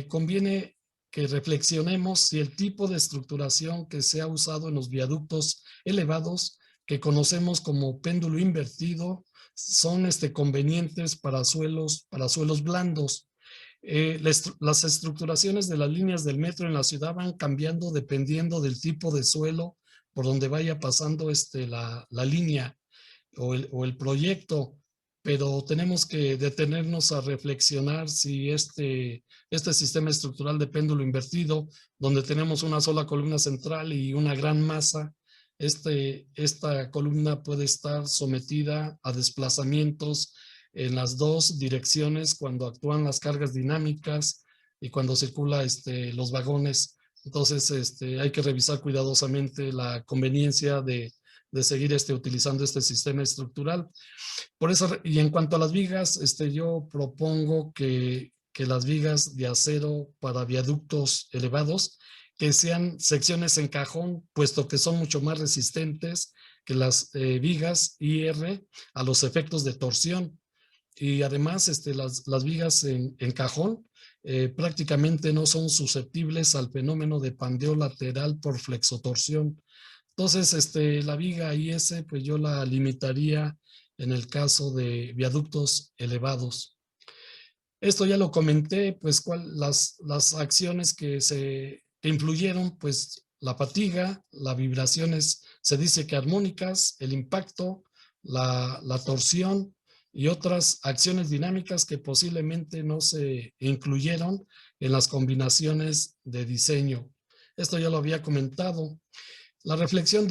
conviene que reflexionemos si el tipo de estructuración que se ha usado en los viaductos elevados, que conocemos como péndulo invertido, son convenientes para suelos blandos. Las estructuraciones de las líneas del metro en la ciudad van cambiando dependiendo del tipo de suelo por donde vaya pasando la línea o el proyecto, pero tenemos que detenernos a reflexionar si este sistema estructural de péndulo invertido, donde tenemos una sola columna central y una gran masa, esta columna puede estar sometida a desplazamientos en las dos direcciones cuando actúan las cargas dinámicas y cuando circula los vagones. Entonces, hay que revisar cuidadosamente la conveniencia de seguir utilizando este sistema estructural. Por eso, y en cuanto a las vigas, yo propongo que las vigas de acero para viaductos elevados, que sean secciones en cajón, puesto que son mucho más resistentes que las vigas IR a los efectos de torsión. Y además, las vigas en cajón prácticamente no son susceptibles al fenómeno de pandeo lateral por flexotorsión. Entonces, la viga IS, pues yo la limitaría en el caso de viaductos elevados. Esto ya lo comenté, pues las acciones que influyeron, pues la fatiga, las vibraciones, se dice que armónicas, el impacto, la torsión y otras acciones dinámicas que posiblemente no se incluyeron en las combinaciones de diseño. Esto ya lo había comentado. La reflexión,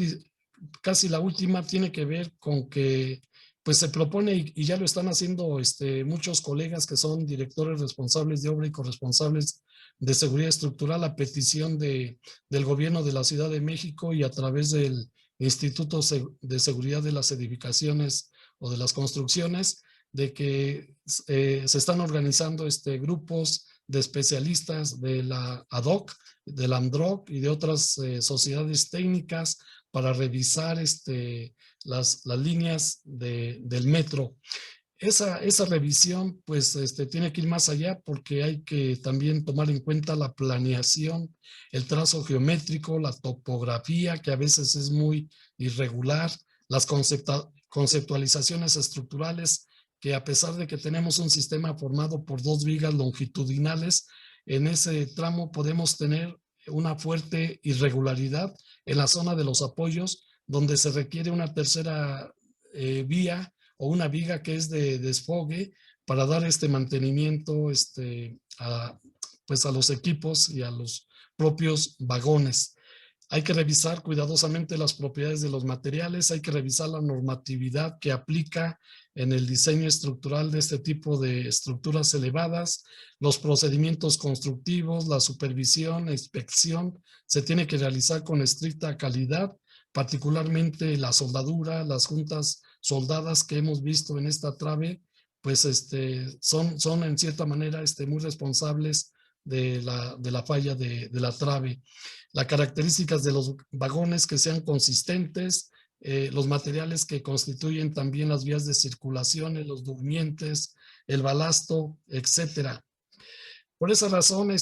casi la última, tiene que ver con que pues se propone, y ya lo están haciendo muchos colegas que son directores responsables de obra y corresponsables de seguridad estructural, a petición del gobierno de la Ciudad de México y a través del Instituto de Seguridad de las Edificaciones o de las Construcciones, de que se están organizando grupos de especialistas de la ADOC, del AMDROC y de otras sociedades técnicas para revisar las líneas del metro. Esa revisión pues tiene que ir más allá, porque hay que también tomar en cuenta la planeación, el trazo geométrico, la topografía, que a veces es muy irregular, las conceptualizaciones estructurales, que a pesar de que tenemos un sistema formado por dos vigas longitudinales, en ese tramo podemos tener una fuerte irregularidad en la zona de los apoyos, donde se requiere una tercera vía o una viga que es de desfogue para dar este mantenimiento pues a los equipos y a los propios vagones. Hay que revisar cuidadosamente las propiedades de los materiales, hay que revisar la normatividad que aplica en el diseño estructural de este tipo de estructuras elevadas, los procedimientos constructivos, la supervisión, la inspección, se tiene que realizar con estricta calidad, particularmente la soldadura, las juntas soldadas que hemos visto en esta trave, pues son en cierta manera muy responsables de la falla de la trave. Las características de los vagones que sean consistentes, los materiales que constituyen también las vías de circulación, los durmientes, el balasto, etcétera. Por esa razón,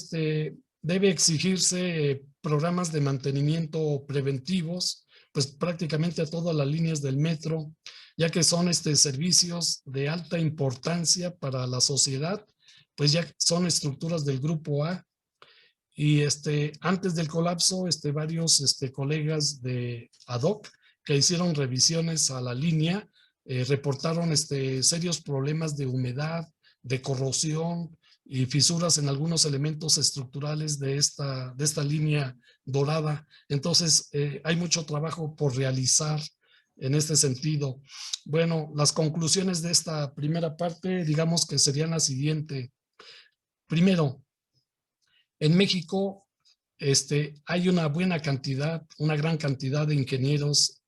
debe exigirse programas de mantenimiento preventivos, pues prácticamente a todas las líneas del metro, ya que son servicios de alta importancia para la sociedad, pues ya son estructuras del grupo A. Y antes del colapso, varios colegas de ADOC que hicieron revisiones a la línea reportaron serios problemas de humedad, de corrosión y fisuras en algunos elementos estructurales de esta línea dorada. Entonces, hay mucho trabajo por realizar en este sentido. Bueno, las conclusiones de esta primera parte, digamos que serían la siguiente. Primero, en México hay una buena cantidad, una gran cantidad de ingenieros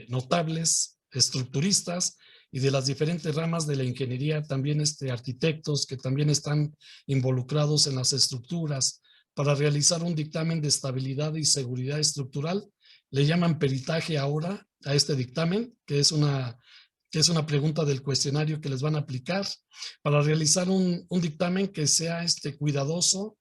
notables, estructuristas y de las diferentes ramas de la ingeniería, también arquitectos que también están involucrados en las estructuras para realizar un dictamen de estabilidad y seguridad estructural. Le llaman peritaje ahora a este dictamen, que es una pregunta del cuestionario que les van a aplicar, para realizar un dictamen que sea cuidadoso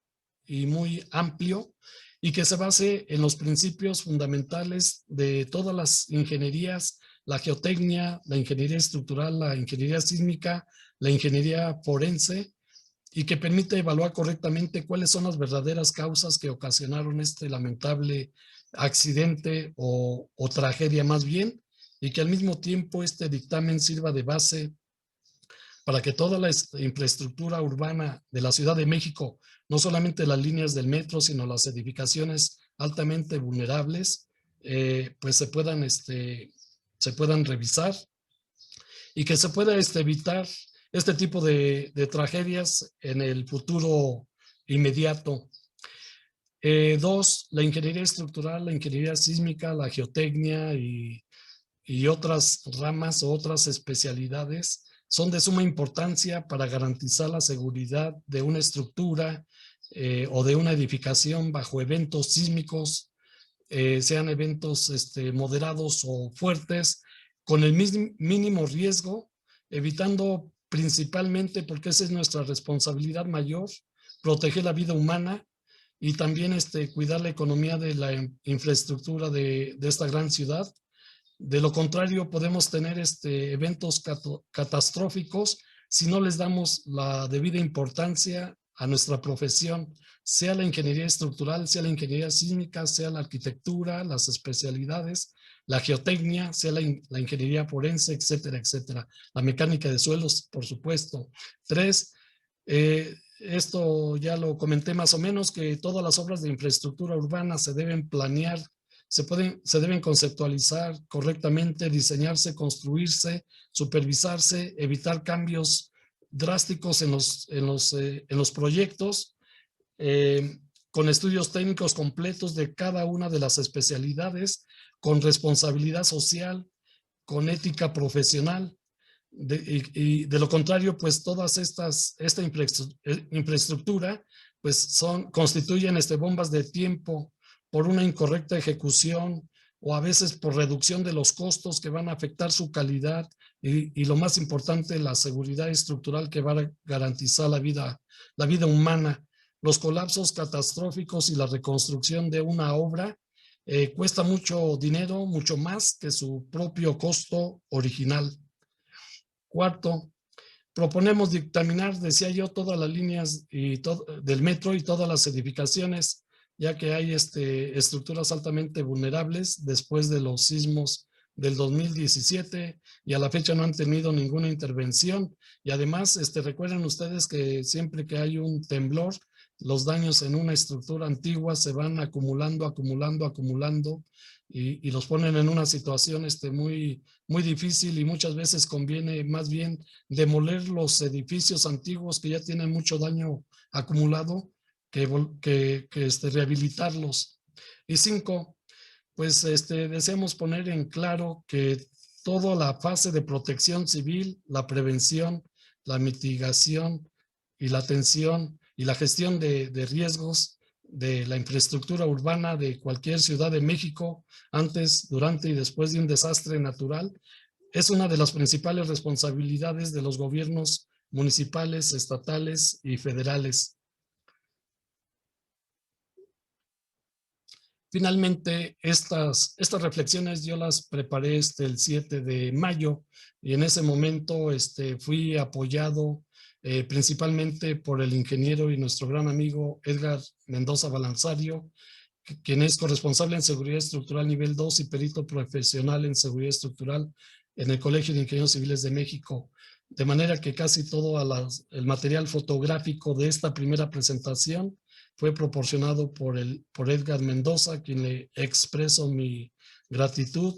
y muy amplio y que se base en los principios fundamentales de todas las ingenierías, la geotecnia, la ingeniería estructural, la ingeniería sísmica, la ingeniería forense, y que permite evaluar correctamente cuáles son las verdaderas causas que ocasionaron este lamentable accidente o tragedia más bien, y que al mismo tiempo este dictamen sirva de base para que toda la infraestructura urbana de la Ciudad de México, no solamente las líneas del metro, sino las edificaciones altamente vulnerables, pues se puedan revisar y que se pueda evitar este tipo de tragedias en el futuro inmediato. Dos, la ingeniería estructural, la ingeniería sísmica, la geotecnia y otras ramas o otras especialidades son de suma importancia para garantizar la seguridad de una estructura o de una edificación bajo eventos sísmicos, sean eventos moderados o fuertes, con el mínimo riesgo, evitando principalmente, porque esa es nuestra responsabilidad mayor, proteger la vida humana y también cuidar la economía de la infraestructura de esta gran ciudad. De lo contrario, podemos tener eventos catastróficos si no les damos la debida importancia a nuestra profesión, sea la ingeniería estructural, sea la ingeniería sísmica, sea la arquitectura, las especialidades, la geotecnia, sea la ingeniería forense, etcétera, etcétera. La mecánica de suelos, por supuesto. Tres, esto ya lo comenté más o menos, que todas las obras de infraestructura urbana se deben planear, se deben conceptualizar correctamente, diseñarse, construirse, supervisarse, evitar cambios drásticos en los proyectos, con estudios técnicos completos de cada una de las especialidades, con responsabilidad social, con ética profesional. Y de lo contrario, pues esta infraestructura pues constituyen bombas de tiempo por una incorrecta ejecución o a veces por reducción de los costos que van a afectar su calidad y lo más importante, la seguridad estructural que va a garantizar la vida humana. Los colapsos catastróficos y la reconstrucción de una obra cuesta mucho dinero, mucho más que su propio costo original. Cuarto, proponemos dictaminar, decía yo, todas las líneas del metro y todas las edificaciones, ya que hay estructuras altamente vulnerables después de los sismos del 2017 y a la fecha no han tenido ninguna intervención. Y además, recuerden ustedes que siempre que hay un temblor, los daños en una estructura antigua se van acumulando, acumulando, acumulando y los ponen en una situación muy, muy difícil, y muchas veces conviene más bien demoler los edificios antiguos que ya tienen mucho daño acumulado que rehabilitarlos. Y 5, pues deseamos poner en claro que toda la fase de protección civil, la prevención, la mitigación y la atención y la gestión de riesgos de la infraestructura urbana de cualquier ciudad de México antes, durante y después de un desastre natural es una de las principales responsabilidades de los gobiernos municipales, estatales y federales. Finalmente, estas reflexiones yo las preparé el 7 de mayo y en ese momento fui apoyado principalmente por el ingeniero y nuestro gran amigo Edgar Mendoza Balanzario, quien es corresponsable en Seguridad Estructural Nivel 2 y perito profesional en Seguridad Estructural en el Colegio de Ingenieros Civiles de México. De manera que casi todo el material fotográfico de esta primera presentación fue proporcionado por Edgar Mendoza, a quien le expreso mi gratitud,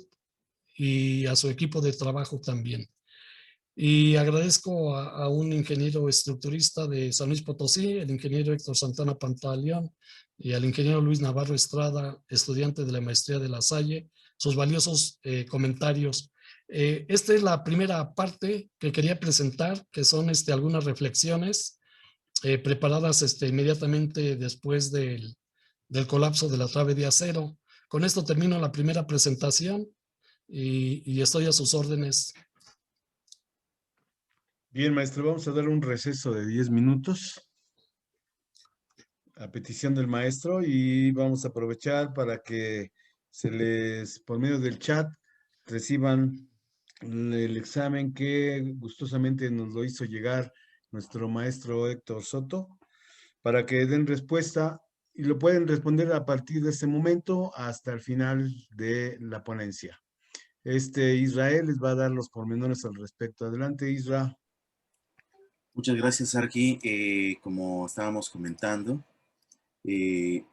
y a su equipo de trabajo también. Y agradezco a un ingeniero estructurista de San Luis Potosí, el ingeniero Héctor Santana Pantaleón, y al ingeniero Luis Navarro Estrada, estudiante de la maestría de La Salle, sus valiosos comentarios. Esta es la primera parte que quería presentar, que son algunas reflexiones preparadas inmediatamente después del colapso de la trave de acero. Con esto termino la primera presentación y estoy a sus órdenes. Bien, maestro, vamos a dar un receso de 10 minutos a petición del maestro y vamos a aprovechar para que por medio del chat, reciban el examen que gustosamente nos lo hizo llegar nuestro maestro Héctor Soto, para que den respuesta y lo pueden responder a partir de este momento hasta el final de la ponencia. Israel les va a dar los pormenores al respecto. Adelante, Isra. Muchas gracias, Arqui. Como estábamos comentando, en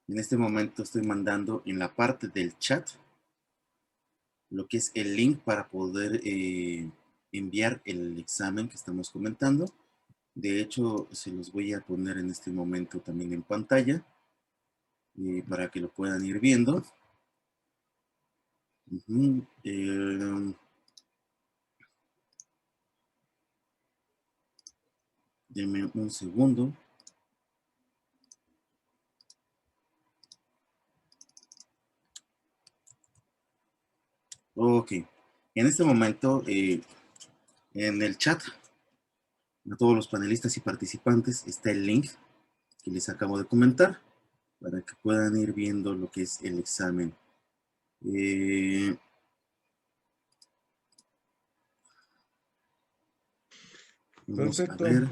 este momento estoy mandando en la parte del chat lo que es el link para poder enviar el examen que estamos comentando. De hecho, se los voy a poner en este momento también en pantalla para que lo puedan ir viendo. Denme un segundo. Ok. En este momento, en el chat, a todos los panelistas y participantes, está el link que les acabo de comentar para que puedan ir viendo lo que es el examen. Vamos Perfecto. a ver.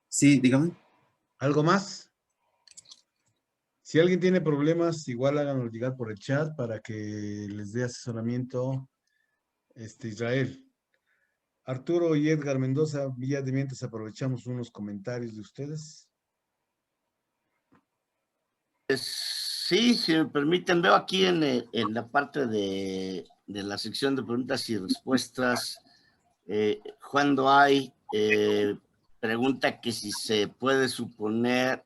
Sí, dígame. ¿Algo más? Si alguien tiene problemas, igual háganlo llegar por el chat para que les dé asesoramiento Israel. Arturo y Edgar Mendoza, ya de mientras aprovechamos unos comentarios de ustedes. Sí, si me permiten, veo aquí en la parte de la sección de preguntas y respuestas, Juan Doay pregunta que si se puede suponer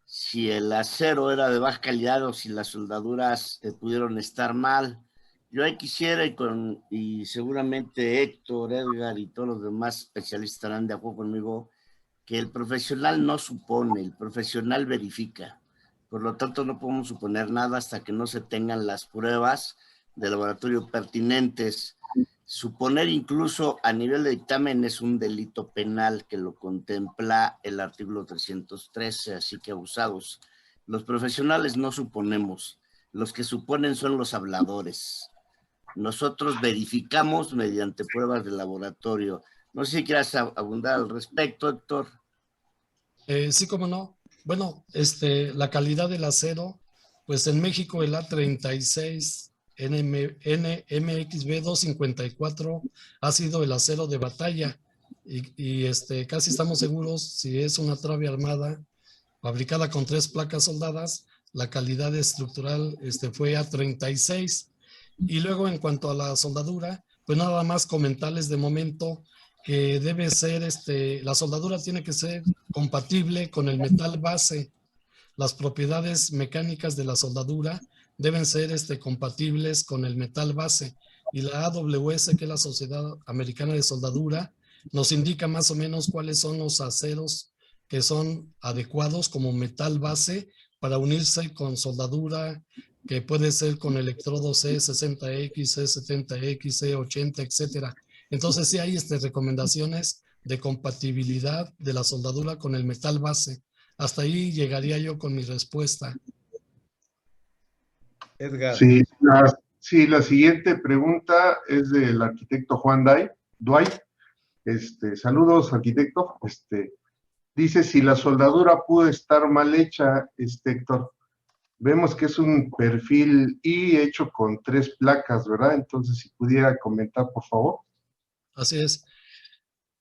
si el acero era de baja calidad o si las soldaduras pudieron estar mal. Yo ahí quisiera, y seguramente Héctor, Edgar y todos los demás especialistas estarán de acuerdo conmigo, que el profesional no supone, el profesional verifica. Por lo tanto, no podemos suponer nada hasta que no se tengan las pruebas de laboratorio pertinentes. Suponer incluso a nivel de dictamen es un delito penal que lo contempla el artículo 313, así que abusados. Los profesionales no suponemos, los que suponen son los habladores. Nosotros verificamos mediante pruebas de laboratorio. No sé si quieras abundar al respecto, Héctor. Sí, cómo no. Bueno, la calidad del acero, pues en México el A36 NMXB 254 ha sido el acero de batalla y casi estamos seguros si es una trave armada fabricada con 3 placas soldadas, la calidad estructural fue A36. Y luego en cuanto a la soldadura, pues nada más comentarles de momento que debe ser, la soldadura tiene que ser compatible con el metal base. Las propiedades mecánicas de la soldadura deben ser compatibles con el metal base. Y la AWS, que es la Sociedad Americana de Soldadura, nos indica más o menos cuáles son los aceros que son adecuados como metal base para unirse con soldadura, que puede ser con electrodos C60X, C70X, C80, etcétera. Entonces sí hay recomendaciones de compatibilidad de la soldadura con el metal base. Hasta ahí llegaría yo con mi respuesta. Edgar. Sí, la siguiente pregunta es del arquitecto Juan Dwight. Saludos, arquitecto. Dice, si la soldadura pudo estar mal hecha, Héctor, vemos que es un perfil I hecho con 3 placas, ¿verdad? Entonces, si pudiera comentar, por favor. Así es.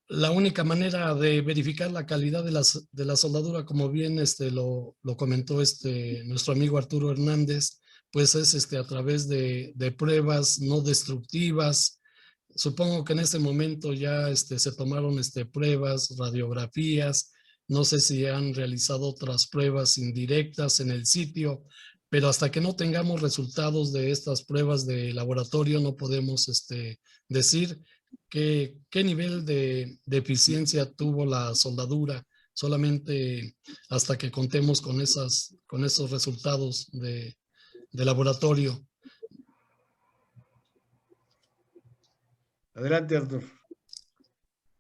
La única manera de verificar la calidad de la soldadura, como bien lo comentó nuestro amigo Arturo Hernández, pues es a través de pruebas no destructivas. Supongo que en este momento ya se tomaron pruebas, radiografías, no sé si han realizado otras pruebas indirectas en el sitio, pero hasta que no tengamos resultados de estas pruebas de laboratorio no podemos decir qué nivel de eficiencia tuvo la soldadura, solamente hasta que contemos con esos resultados de laboratorio. Adelante, Artur.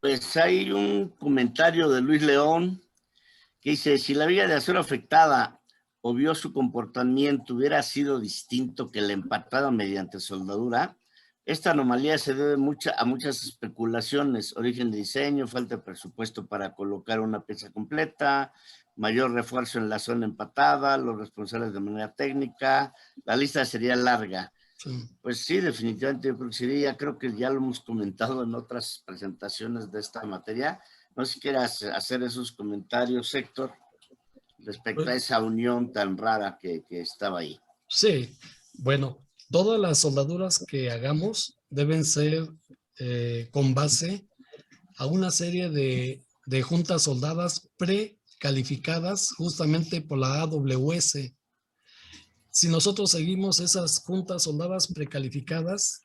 Pues hay un comentario de Luis León que dice, si la viga de acero afectada o vio su comportamiento hubiera sido distinto que la empatada mediante soldadura, esta anomalía se debe a muchas especulaciones, origen de diseño, falta de presupuesto para colocar una pieza completa, mayor refuerzo en la zona empatada, los responsables de manera técnica, la lista sería larga. Sí. Pues sí, definitivamente yo creo que sería, creo que ya lo hemos comentado en otras presentaciones de esta materia. No sé si quieras hacer esos comentarios, Héctor, respecto a esa unión tan rara que estaba ahí. Sí, bueno, todas las soldaduras que hagamos deben ser con base a una serie de juntas soldadas precalificadas justamente por la AWS. Si nosotros seguimos esas juntas soldadas precalificadas,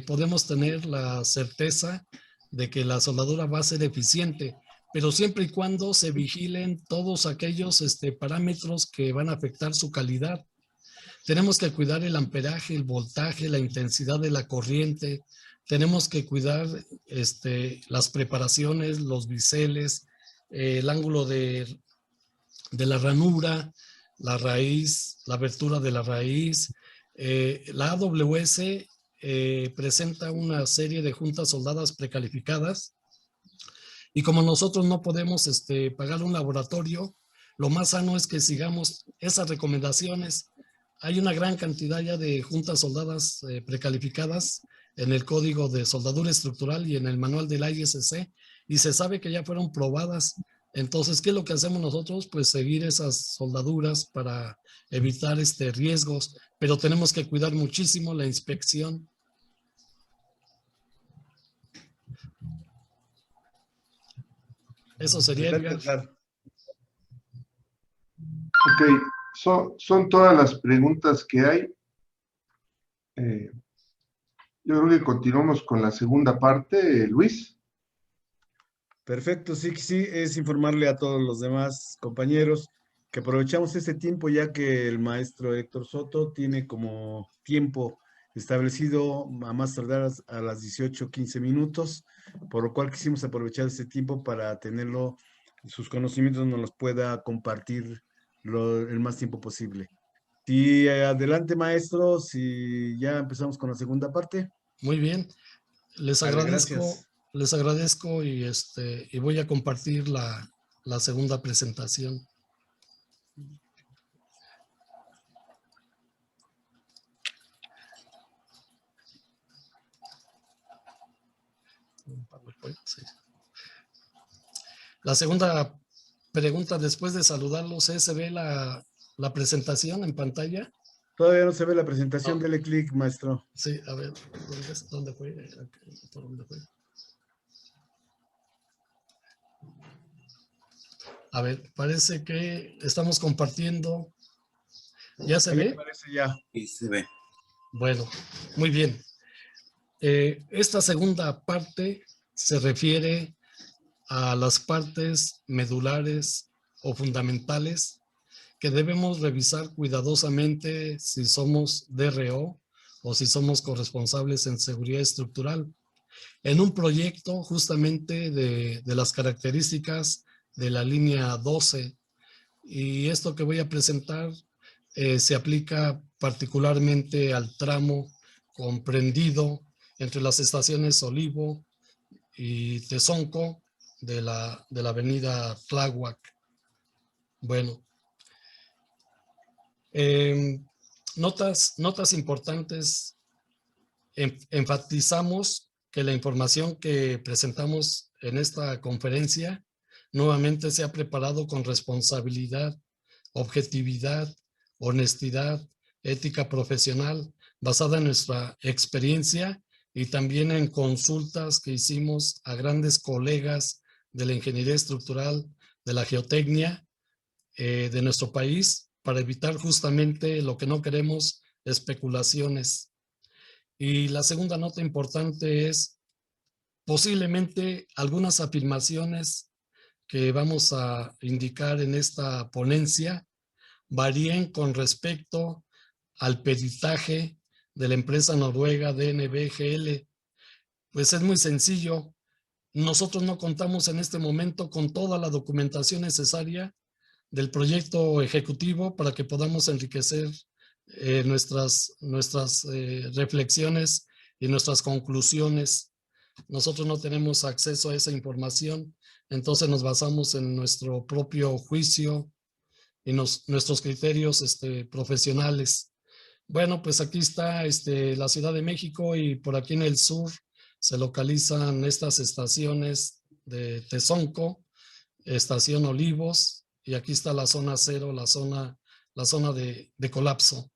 podemos tener la certeza de que la soldadura va a ser eficiente, pero siempre y cuando se vigilen todos aquellos parámetros que van a afectar su calidad. Tenemos que cuidar el amperaje, el voltaje, la intensidad de la corriente. Tenemos que cuidar las preparaciones, los biseles, el ángulo de la ranura, la raíz, la abertura de la raíz. La AWS presenta una serie de juntas soldadas precalificadas y como nosotros no podemos pagar un laboratorio, lo más sano es que sigamos esas recomendaciones. Hay una gran cantidad ya de juntas soldadas precalificadas en el código de soldadura estructural y en el manual del ISC y se sabe que ya fueron probadas. Entonces, ¿qué es lo que hacemos nosotros? Pues seguir esas soldaduras para evitar riesgos, pero tenemos que cuidar muchísimo la inspección. Eso sería, Edgar. Ok, son todas las preguntas que hay. Yo creo que continuamos con la segunda parte, Luis. Perfecto, sí, es informarle a todos los demás compañeros que aprovechamos este tiempo ya que el maestro Héctor Soto tiene como tiempo establecido a más tardar a las 18:15 minutos, por lo cual quisimos aprovechar este tiempo para tenerlo, sus conocimientos nos los pueda compartir el más tiempo posible. Y adelante, maestro, si ya empezamos con la segunda parte. Muy bien, les agradezco y voy a compartir la segunda presentación. PowerPoint, sí. La segunda pregunta, después de saludarlos, ¿se ve la presentación en pantalla? Todavía no se ve la presentación, No. dele clic, maestro. Sí, a ver, ¿dónde fue? ¿Dónde fue? A ver, parece que estamos compartiendo. ¿Ya se Ahí ve? aparece ya. Y se ve. Bueno, muy bien. Esta segunda parte se refiere a las partes medulares o fundamentales que debemos revisar cuidadosamente si somos DRO o si somos corresponsables en seguridad estructural. En un proyecto justamente de las características de la línea 12, y esto que voy a presentar se aplica particularmente al tramo comprendido entre las estaciones Olivo y Tezonco de la avenida Tláhuac. Bueno, notas importantes. Enfatizamos que la información que presentamos en esta conferencia nuevamente se ha preparado con responsabilidad, objetividad, honestidad, ética profesional, basada en nuestra experiencia y también en consultas que hicimos a grandes colegas de la ingeniería estructural, de la geotecnia de nuestro país, para evitar justamente lo que no queremos, especulaciones. Y la segunda nota importante es posiblemente algunas afirmaciones que vamos a indicar en esta ponencia varíen con respecto al peritaje de la empresa noruega DNV-GL. Pues es muy sencillo. Nosotros no contamos en este momento con toda la documentación necesaria del proyecto ejecutivo para que podamos enriquecer nuestras reflexiones y nuestras conclusiones. Nosotros no tenemos acceso a esa información, entonces nos basamos en nuestro propio juicio y nuestros criterios profesionales. Bueno, pues aquí está la Ciudad de México y por aquí en el sur se localizan estas estaciones de Tezonco, Estación Olivos, y aquí está la zona cero, la zona de colapso.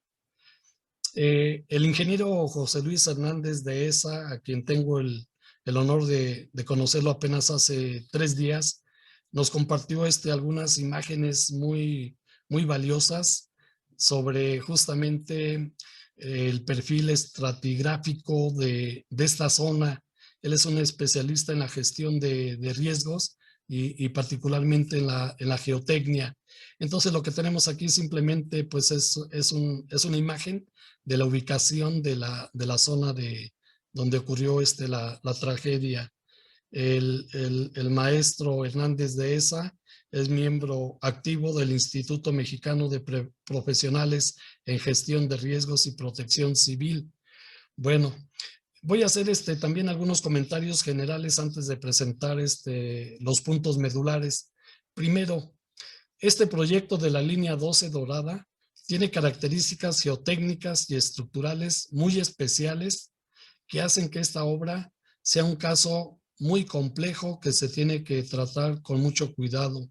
El ingeniero José Luis Hernández de ESA, a quien tengo el honor de conocerlo apenas hace 3 días, nos compartió algunas imágenes muy valiosas sobre justamente el perfil estratigráfico de esta zona. Él es un especialista en la gestión de riesgos y particularmente en la geotecnia. Entonces lo que tenemos aquí simplemente pues es una imagen de la ubicación de la zona donde ocurrió la tragedia. El maestro Hernández de ESA es miembro activo del Instituto Mexicano de Profesionales en Gestión de Riesgos y Protección Civil. Bueno, voy a hacer también algunos comentarios generales antes de presentar los puntos medulares. Primero, este proyecto de la línea 12 dorada tiene características geotécnicas y estructurales muy especiales que hacen que esta obra sea un caso muy complejo que se tiene que tratar con mucho cuidado.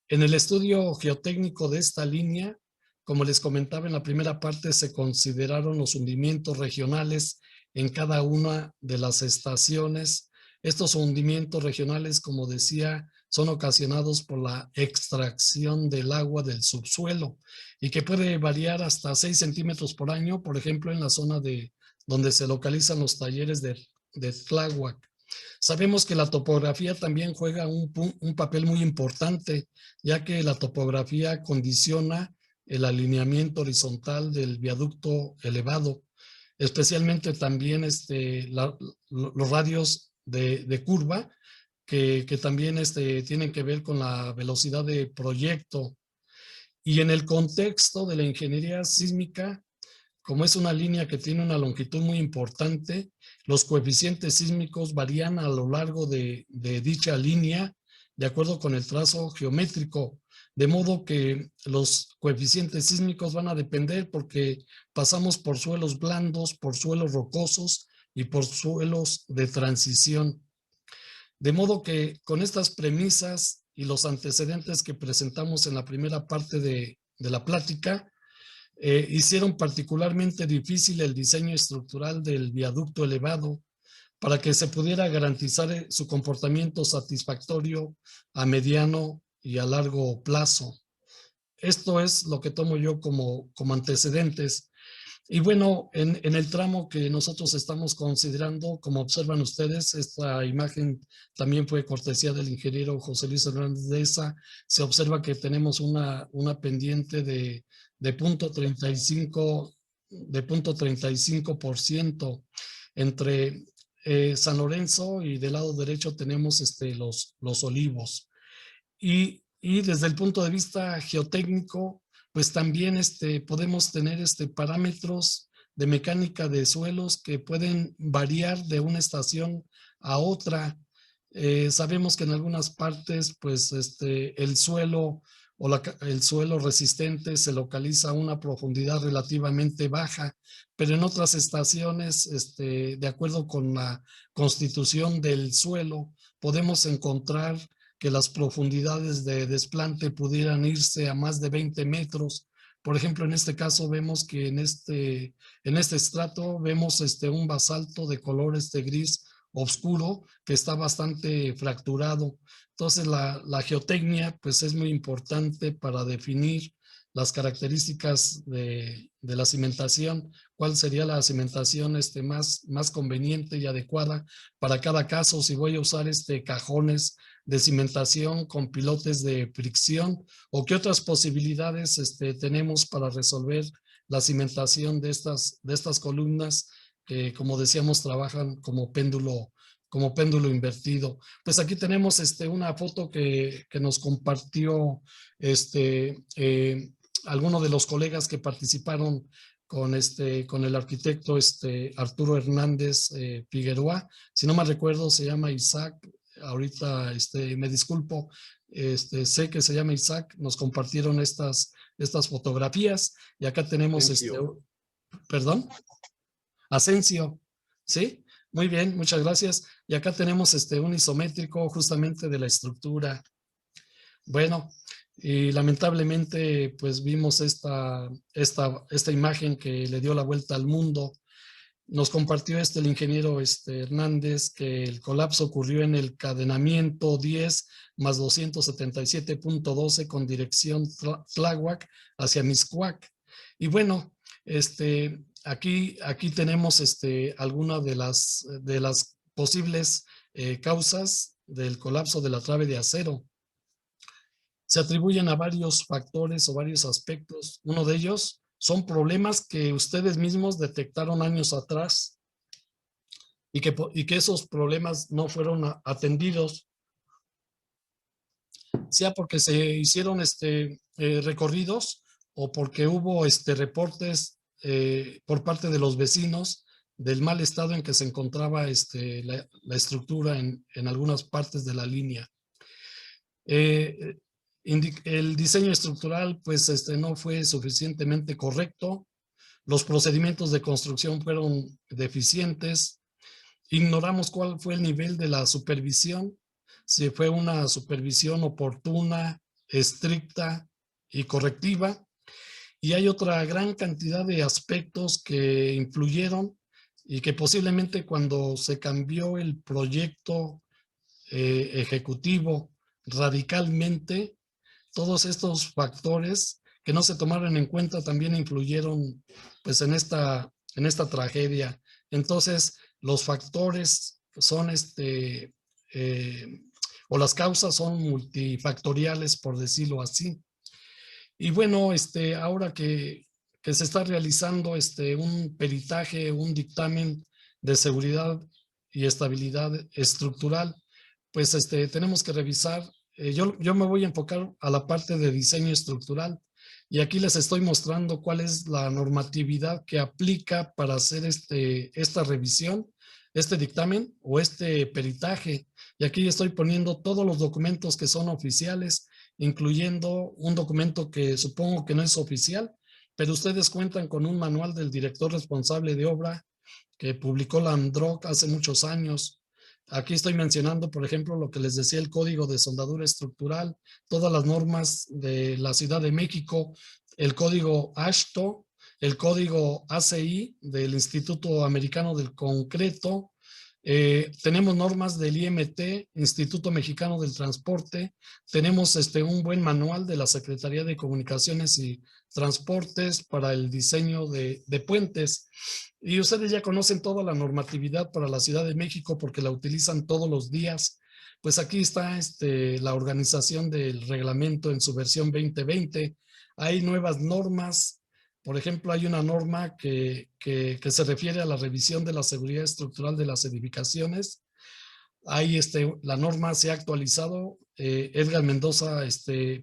En el estudio geotécnico de esta línea, como les comentaba en la primera parte, se consideraron los hundimientos regionales en cada una de las estaciones. Estos hundimientos regionales, como decía, son ocasionados por la extracción del agua del subsuelo y que puede variar hasta 6 centímetros por año, por ejemplo, en la zona donde se localizan los talleres de Tláhuac. Sabemos que la topografía también juega un papel muy importante, ya que la topografía condiciona el alineamiento horizontal del viaducto elevado, especialmente también los radios de curva, que también tienen que ver con la velocidad de proyecto. Y en el contexto de la ingeniería sísmica, como es una línea que tiene una longitud muy importante, los coeficientes sísmicos varían a lo largo de dicha línea de acuerdo con el trazo geométrico, de modo que los coeficientes sísmicos van a depender porque pasamos por suelos blandos, por suelos rocosos, y por suelos de transición. De modo que con estas premisas y los antecedentes que presentamos en la primera parte de la plática, hicieron particularmente difícil el diseño estructural del viaducto elevado para que se pudiera garantizar su comportamiento satisfactorio a mediano y a largo plazo. Esto es lo que tomo yo como antecedentes. Y bueno, en el tramo que nosotros estamos considerando, como observan ustedes, esta imagen también fue cortesía del ingeniero José Luis Hernández de ESA. Se observa que tenemos una pendiente de 0.35% entre San Lorenzo, y del lado derecho tenemos los olivos. Y desde el punto de vista geotécnico, pues también podemos tener parámetros de mecánica de suelos que pueden variar de una estación a otra. Sabemos que en algunas partes, pues el suelo el suelo resistente se localiza a una profundidad relativamente baja, pero en otras estaciones, de acuerdo con la constitución del suelo, podemos encontrar que las profundidades de desplante pudieran irse a más de 20 metros. Por ejemplo, en este caso vemos que en este estrato vemos un basalto de color gris oscuro que está bastante fracturado. Entonces la geotecnia pues es muy importante para definir las características de la cimentación, cuál sería la cimentación más conveniente y adecuada para cada caso, si voy a usar cajones de cimentación con pilotes de fricción, o qué otras posibilidades tenemos para resolver la cimentación de estas columnas que, como decíamos, trabajan como péndulo invertido. Pues aquí tenemos una foto que nos compartió alguno de los colegas que participaron con el arquitecto Arturo Hernández Figueroa. Si no me recuerdo, se llama Isaac. Ahorita me disculpo, sé que se llama Isaac. Nos compartieron estas fotografías, y acá tenemos perdón, Asensio, ¿sí? Muy bien, muchas gracias. Y acá tenemos un isométrico justamente de la estructura. Bueno, y lamentablemente pues vimos esta imagen que le dio la vuelta al mundo. Nos compartió el ingeniero Hernández que el colapso ocurrió en el cadenamiento 10 más 277.12 con dirección Tláhuac hacia Mixcoac. Y bueno, aquí tenemos algunas de las posibles causas del colapso de la trave de acero. Se atribuyen a varios factores o varios aspectos. Uno de ellos son problemas que ustedes mismos detectaron años atrás y que esos problemas no fueron atendidos, sea porque se hicieron recorridos o porque hubo reportes por parte de los vecinos del mal estado en que se encontraba la estructura en algunas partes de la línea. El diseño estructural pues no fue suficientemente correcto, los procedimientos de construcción fueron deficientes, ignoramos cuál fue el nivel de la supervisión, si fue una supervisión oportuna, estricta y correctiva, y hay otra gran cantidad de aspectos que influyeron y que posiblemente cuando se cambió el proyecto ejecutivo radicalmente, todos estos factores que no se tomaron en cuenta también influyeron pues en esta tragedia. Entonces, los factores son o las causas son multifactoriales, por decirlo así. Y bueno, ahora que se está realizando un peritaje, un dictamen de seguridad y estabilidad estructural, pues tenemos que revisar. Yo me voy a enfocar a la parte de diseño estructural, y aquí les estoy mostrando cuál es la normatividad que aplica para hacer esta revisión, dictamen o peritaje. Y aquí estoy poniendo todos los documentos que son oficiales, incluyendo un documento que supongo que no es oficial, pero ustedes cuentan con un manual del director responsable de obra que publicó la ANDROC hace muchos años. Aquí estoy mencionando, por ejemplo, lo que les decía, el Código de Soldadura Estructural, todas las normas de la Ciudad de México, el Código AASHTO, el Código ACI del Instituto Americano del Concreto. Tenemos normas del IMT, Instituto Mexicano del Transporte. Tenemos un buen manual de la Secretaría de Comunicaciones y Transportes para el diseño de puentes. Y ustedes ya conocen toda la normatividad para la Ciudad de México porque la utilizan todos los días. Pues aquí está la organización del reglamento en su versión 2020. Hay nuevas normas. Por ejemplo, hay una norma que se refiere a la revisión de la seguridad estructural de las edificaciones. Ahí la norma se ha actualizado. Edgar Mendoza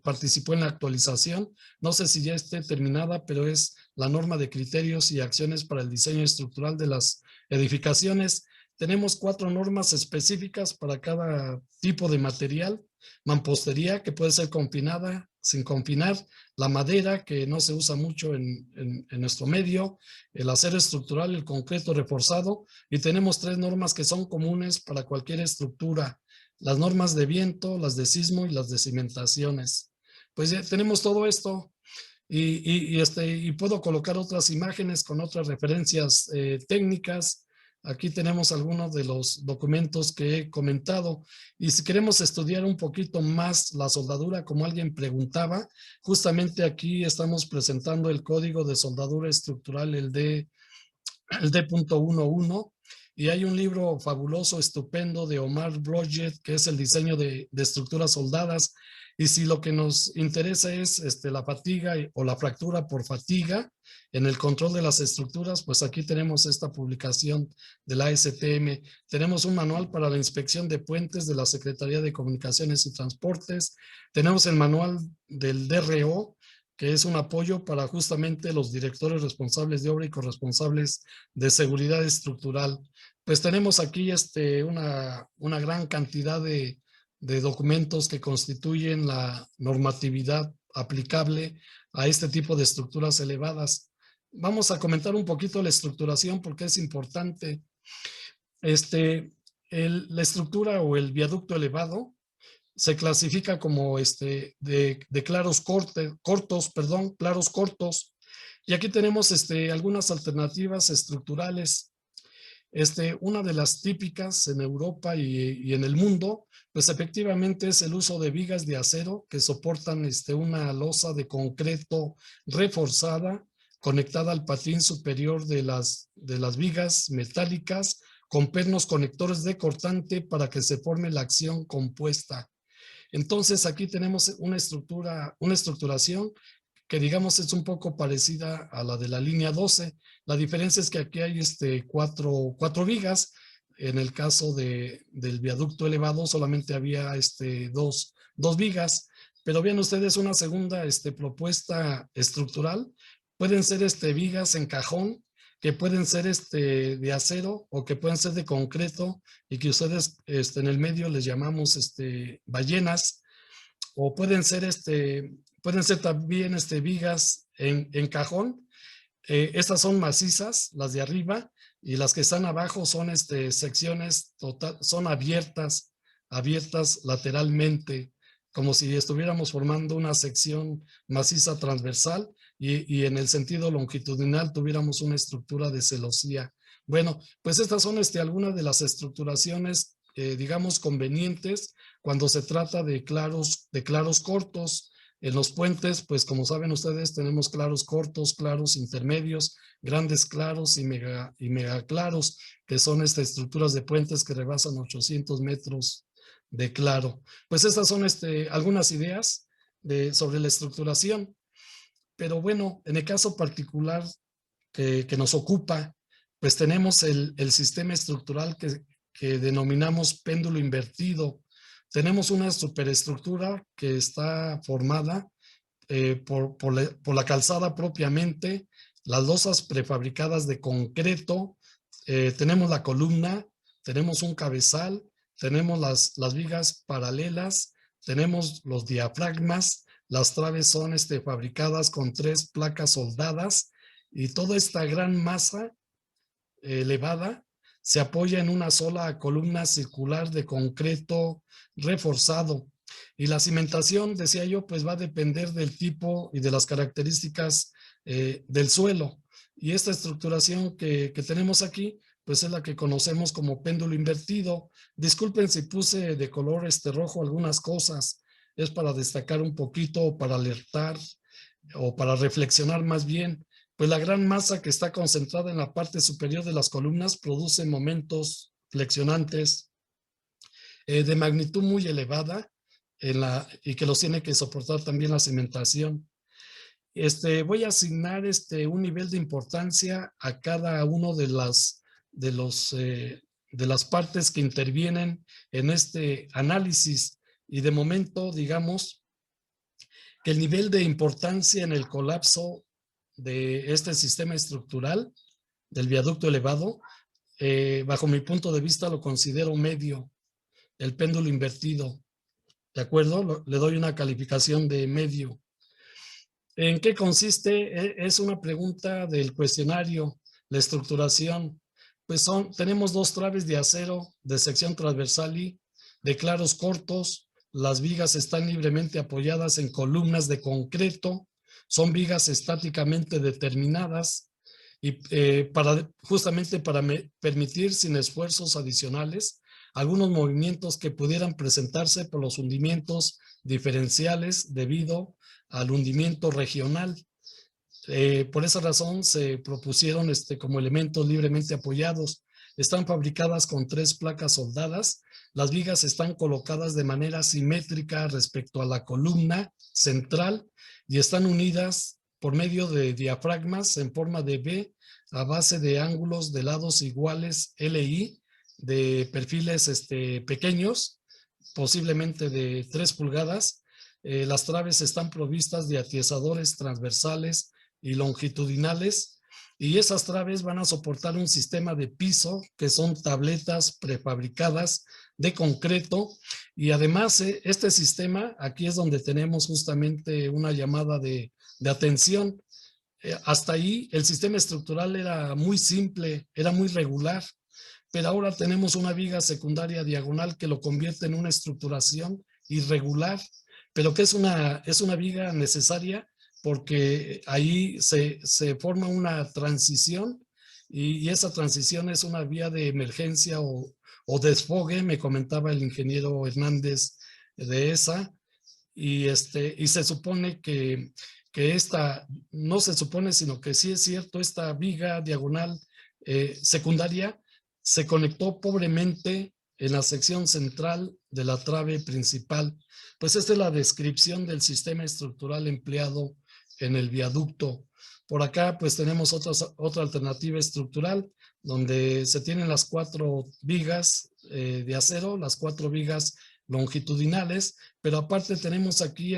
participó en la actualización. No sé si ya esté terminada, pero es la norma de criterios y acciones para el diseño estructural de las edificaciones. Tenemos 4 normas específicas para cada tipo de material. Mampostería, que puede ser confinada, sin confinar. La madera, que no se usa mucho en nuestro medio. El acero estructural, el concreto reforzado. Y tenemos 3 normas que son comunes para cualquier estructura. Las normas de viento, las de sismo y las de cimentaciones. Pues ya tenemos todo esto. Y puedo colocar otras imágenes con otras referencias técnicas. Aquí tenemos algunos de los documentos que he comentado. Y si queremos estudiar un poquito más la soldadura, como alguien preguntaba, justamente aquí estamos presentando el Código de Soldadura Estructural, el D.11. Y hay un libro fabuloso, estupendo, de Omar Broget, que es el diseño de estructuras soldadas. Y si lo que nos interesa es la fatiga o la fractura por fatiga en el control de las estructuras, pues aquí tenemos esta publicación de la ASTM. Tenemos un manual para la inspección de puentes de la Secretaría de Comunicaciones y Transportes. Tenemos el manual del DRO, que es un apoyo para justamente los directores responsables de obra y corresponsables de seguridad estructural. Pues tenemos aquí una gran cantidad de documentos que constituyen la normatividad aplicable a este tipo de estructuras elevadas. Vamos a comentar un poquito la estructuración porque es importante. La estructura o el viaducto elevado se clasifica como de claros cortos. Y aquí tenemos algunas alternativas estructurales. Una de las típicas en Europa y en el mundo, pues efectivamente es el uso de vigas de acero que soportan una losa de concreto reforzada conectada al patín superior de las vigas metálicas con pernos conectores de cortante para que se forme la acción compuesta. Entonces aquí tenemos una estructuración que digamos es un poco parecida a la de la línea 12. La diferencia es que aquí hay cuatro vigas. En el caso del viaducto elevado solamente había dos vigas. Pero vean ustedes una segunda propuesta estructural. Pueden ser vigas en cajón, que pueden ser de acero o que pueden ser de concreto y que ustedes en el medio les llamamos ballenas, o pueden ser también vigas en cajón. Estas son macizas, las de arriba, y las que están abajo son secciones son abiertas lateralmente, como si estuviéramos formando una sección maciza transversal y en el sentido longitudinal tuviéramos una estructura de celosía. Bueno, pues estas son algunas de las estructuraciones, digamos, convenientes cuando se trata de claros cortos. En los puentes, pues como saben ustedes, tenemos claros cortos, claros intermedios, grandes claros y mega claros, que son estructuras de puentes que rebasan 800 metros de claro. Pues estas son algunas ideas sobre la estructuración. Pero bueno, en el caso particular que nos ocupa, pues tenemos el sistema estructural que denominamos péndulo invertido. Tenemos una superestructura que está formada por la calzada propiamente, las losas prefabricadas de concreto, tenemos la columna, tenemos un cabezal, tenemos las vigas paralelas, tenemos los diafragmas, las traves son fabricadas con 3 placas soldadas y toda esta gran masa elevada se apoya en una sola columna circular de concreto reforzado. Y la cimentación, decía yo, pues va a depender del tipo y de las características del suelo. Y esta estructuración que tenemos aquí, pues es la que conocemos como péndulo invertido. Disculpen si puse de color rojo algunas cosas. Es para destacar un poquito, para alertar o para reflexionar más bien. Pues la gran masa que está concentrada en la parte superior de las columnas produce momentos flexionantes de magnitud muy elevada y que los tiene que soportar también la cimentación. Voy a asignar un nivel de importancia a cada uno de las partes que intervienen en este análisis. Y de momento, digamos, que el nivel de importancia en el colapso de este sistema estructural del viaducto elevado, bajo mi punto de vista lo considero medio, el péndulo invertido, ¿de acuerdo? Le doy una calificación de medio. ¿En qué consiste? Es una pregunta del cuestionario, la estructuración. Pues tenemos 2 traves de acero de sección transversal y de claros cortos. Las vigas están libremente apoyadas en columnas de concreto. Son vigas estáticamente determinadas y justamente para permitir sin esfuerzos adicionales algunos movimientos que pudieran presentarse por los hundimientos diferenciales debido al hundimiento regional. Por esa razón se propusieron como elementos libremente apoyados. Están fabricadas con 3 placas soldadas. Las vigas están colocadas de manera simétrica respecto a la columna central y están unidas por medio de diafragmas en forma de V a base de ángulos de lados iguales LI de perfiles pequeños, posiblemente de 3 pulgadas. Las traves están provistas de atiesadores transversales y longitudinales, y esas traves van a soportar un sistema de piso que son tabletas prefabricadas de concreto. Y además este sistema, aquí es donde tenemos justamente una llamada de atención. Hasta ahí el sistema estructural era muy simple, era muy regular, pero ahora tenemos una viga secundaria diagonal que lo convierte en una estructuración irregular, pero que es una viga necesaria porque ahí se forma una transición y esa transición es una vía de emergencia o desfogue, me comentaba el ingeniero Hernández de esa, y se supone que esta, no se supone, sino que sí es cierto, esta viga diagonal secundaria se conectó pobremente en la sección central de la trave principal. Pues esta es la descripción del sistema estructural empleado en el viaducto. Por acá pues tenemos otra alternativa estructural donde se tienen las 4 vigas de acero, las 4 vigas longitudinales, pero aparte tenemos aquí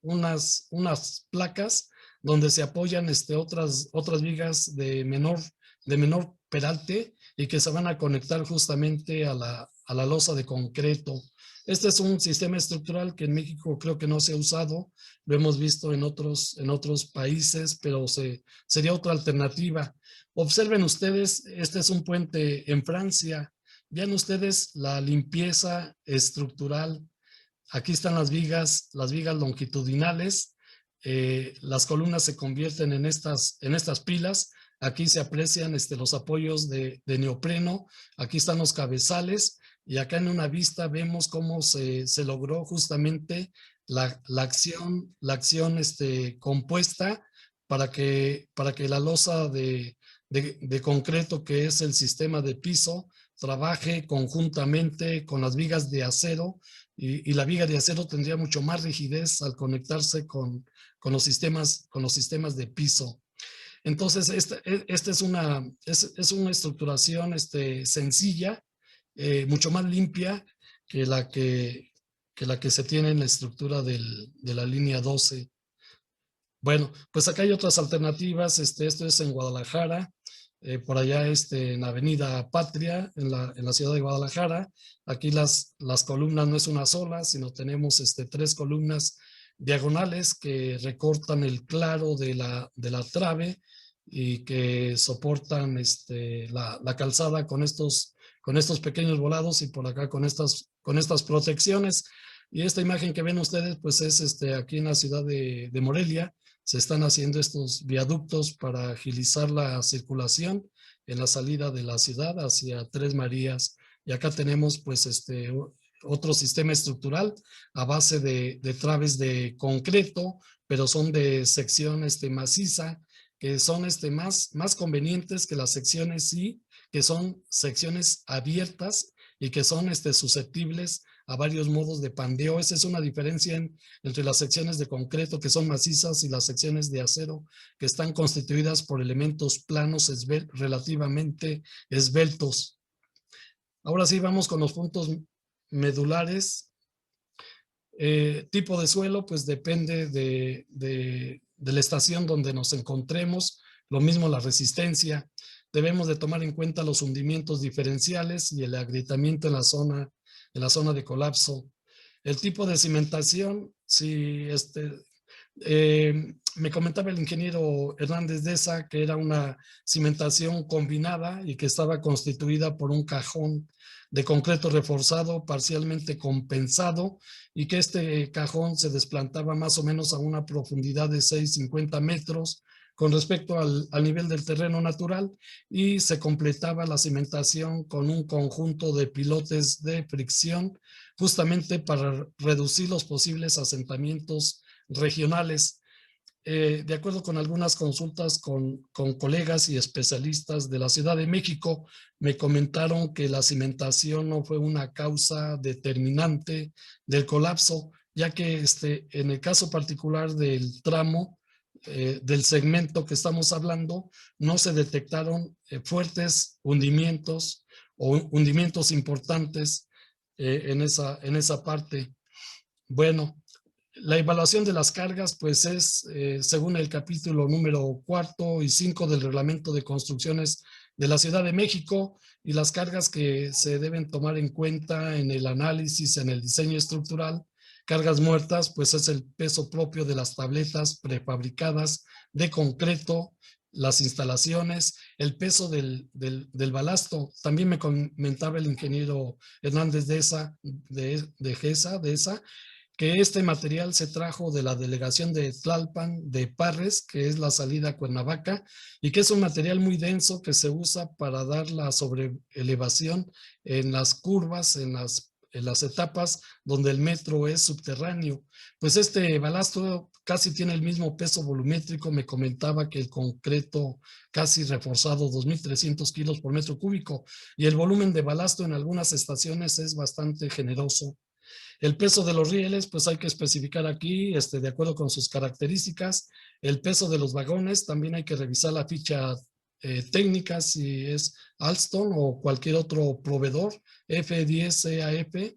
unas placas donde se apoyan otras vigas de menor peralte y que se van a conectar justamente a la losa de concreto. Este es un sistema estructural que en México creo que no se ha usado, lo hemos visto en otros países, pero sería otra alternativa. Observen ustedes, este es un puente en Francia. Vean ustedes la limpieza estructural. Aquí están las vigas longitudinales. Las columnas se convierten en estas pilas. Aquí se aprecian los apoyos de neopreno. Aquí están los cabezales. Y acá en una vista vemos cómo se logró justamente la acción compuesta para que la losa de concreto, que es el sistema de piso, trabaje conjuntamente con las vigas de acero, y la viga de acero tendría mucho más rigidez al conectarse con los sistemas de piso. Entonces, esta es una estructuración sencilla, mucho más limpia que la que se tiene en la estructura de la línea 12. Bueno, pues acá hay otras alternativas. Esto es en Guadalajara, por allá en Avenida Patria, en la ciudad de Guadalajara. Aquí las columnas no es una sola, sino tenemos 3 columnas diagonales que recortan el claro de la trave y que soportan la calzada con estos pequeños volados y por acá con estas protecciones. Y esta imagen que ven ustedes, pues es aquí en la ciudad de Morelia. Se están haciendo estos viaductos para agilizar la circulación en la salida de la ciudad hacia Tres Marías. Y acá tenemos pues otro sistema estructural a base de traves de concreto, pero son de sección maciza, que son más convenientes que las secciones sí, que son secciones abiertas y que son susceptibles a varios modos de pandeo. Esa es una diferencia entre las secciones de concreto que son macizas y las secciones de acero que están constituidas por elementos planos relativamente esbeltos. Ahora sí vamos con los puntos medulares. Tipo de suelo, pues depende de la estación donde nos encontremos. Lo mismo la resistencia. Debemos de tomar en cuenta los hundimientos diferenciales y el agrietamiento en la zona de colapso. El tipo de cimentación, si me comentaba el ingeniero Hernández Deza que era una cimentación combinada y que estaba constituida por un cajón de concreto reforzado, parcialmente compensado, y que este cajón se desplantaba más o menos a una profundidad de 6,50 metros con respecto al nivel del terreno natural, y se completaba la cimentación con un conjunto de pilotes de fricción justamente para reducir los posibles asentamientos regionales. De acuerdo con algunas consultas con colegas y especialistas de la Ciudad de México, me comentaron que la cimentación no fue una causa determinante del colapso, ya que en el caso particular del tramo, del segmento que estamos hablando, no se detectaron fuertes hundimientos o hundimientos importantes en esa parte. Bueno, la evaluación de las cargas, pues es, según el capítulo número 4 y 5 del Reglamento de Construcciones de la Ciudad de México, y las cargas que se deben tomar en cuenta en el análisis, en el diseño estructural. Cargas muertas, pues es el peso propio de las tabletas prefabricadas de concreto, las instalaciones, el peso del balasto. También me comentaba el ingeniero Hernández Deza, que este material se trajo de la delegación de Tlalpan de Parres, que es la salida a Cuernavaca, y que es un material muy denso que se usa para dar la sobreelevación en las curvas, en las etapas donde el metro es subterráneo. Pues este balasto casi tiene el mismo peso volumétrico. Me comentaba que el concreto casi reforzado, 2,300 kilos por metro cúbico, y el volumen de balasto en algunas estaciones es bastante generoso. El peso de los rieles, pues hay que especificar aquí, de acuerdo con sus características. El peso de los vagones, también hay que revisar la ficha técnica, si es Alstom o cualquier otro proveedor, F10, EAF.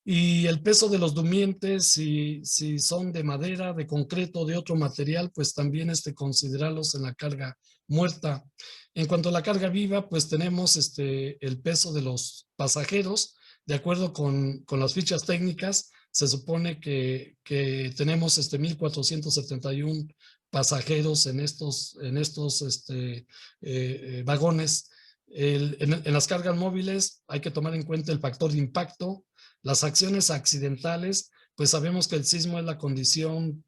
Y el peso de los durmientes, si son de madera, de concreto, de otro material, pues también considerarlos en la carga muerta. En cuanto a la carga viva, pues tenemos el peso de los pasajeros. De acuerdo con las fichas técnicas, se supone que tenemos 1,471 pasajeros en estos vagones. En las cargas móviles hay que tomar en cuenta el factor de impacto. Las acciones accidentales, pues sabemos que el sismo es la condición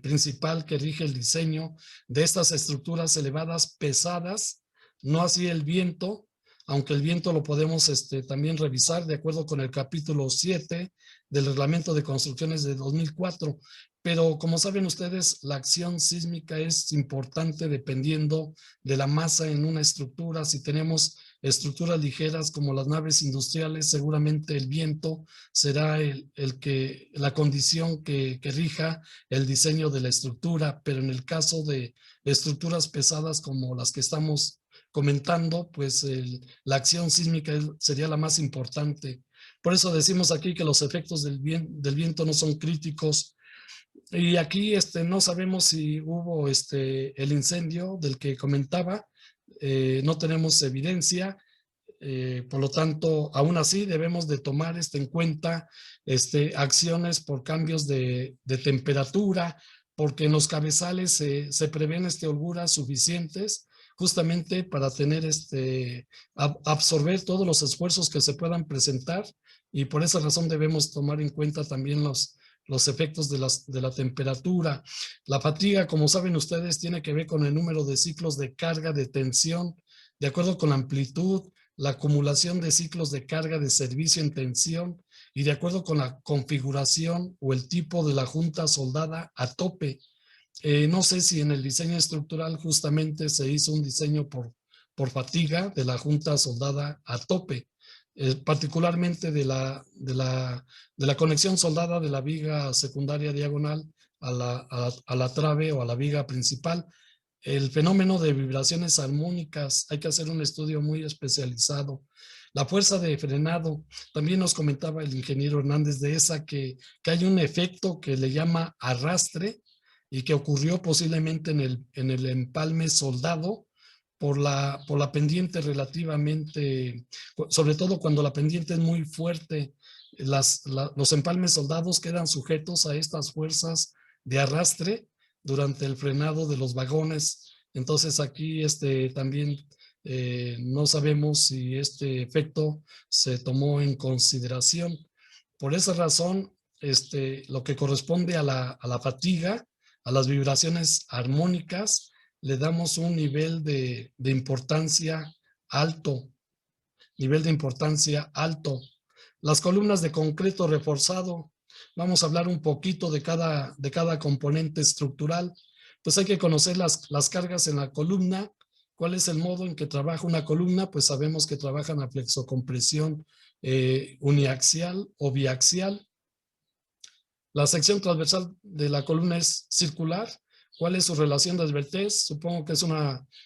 principal que rige el diseño de estas estructuras elevadas pesadas, no así el viento, aunque el viento lo podemos también revisar de acuerdo con el capítulo 7 del Reglamento de Construcciones de 2004. Pero como saben ustedes, la acción sísmica es importante dependiendo de la masa en una estructura. Si tenemos estructuras ligeras como las naves industriales, seguramente el viento será la condición que rija el diseño de la estructura. Pero en el caso de estructuras pesadas como las que estamos comentando, pues la acción sísmica sería la más importante. Por eso decimos aquí que los efectos del viento no son críticos. Y aquí no sabemos si hubo el incendio del que comentaba, no tenemos evidencia. Por lo tanto, aún así debemos de tomar en cuenta acciones por cambios de temperatura, porque en los cabezales se prevén holguras suficientes justamente para tener absorber todos los esfuerzos que se puedan presentar, y por esa razón debemos tomar en cuenta también los efectos de la temperatura. La fatiga, como saben ustedes, tiene que ver con el número de ciclos de carga, de tensión, de acuerdo con la amplitud, la acumulación de ciclos de carga de servicio en tensión y de acuerdo con la configuración o el tipo de la junta soldada a tope. No sé si en el diseño estructural justamente se hizo un diseño por fatiga de la junta soldada a tope, particularmente de la conexión soldada de la viga secundaria diagonal a la trave o a la viga principal. El fenómeno de vibraciones armónicas, hay que hacer un estudio muy especializado. La fuerza de frenado, también nos comentaba el ingeniero Hernández de esa que hay un efecto que le llama arrastre y que ocurrió posiblemente en el empalme soldado por la pendiente relativamente, sobre todo cuando la pendiente es muy fuerte, los empalmes soldados quedan sujetos a estas fuerzas de arrastre durante el frenado de los vagones. Entonces aquí también no sabemos si este efecto se tomó en consideración. Por esa razón, lo que corresponde a la fatiga, a las vibraciones armónicas, le damos un nivel de importancia alto, Las columnas de concreto reforzado, vamos a hablar un poquito de cada componente estructural. Pues hay que conocer las cargas en la columna. ¿Cuál es el modo en que trabaja una columna? Pues sabemos que trabajan a flexocompresión uniaxial o biaxial. La sección transversal de la columna es circular. ¿Cuál es su relación de esbeltez? Supongo que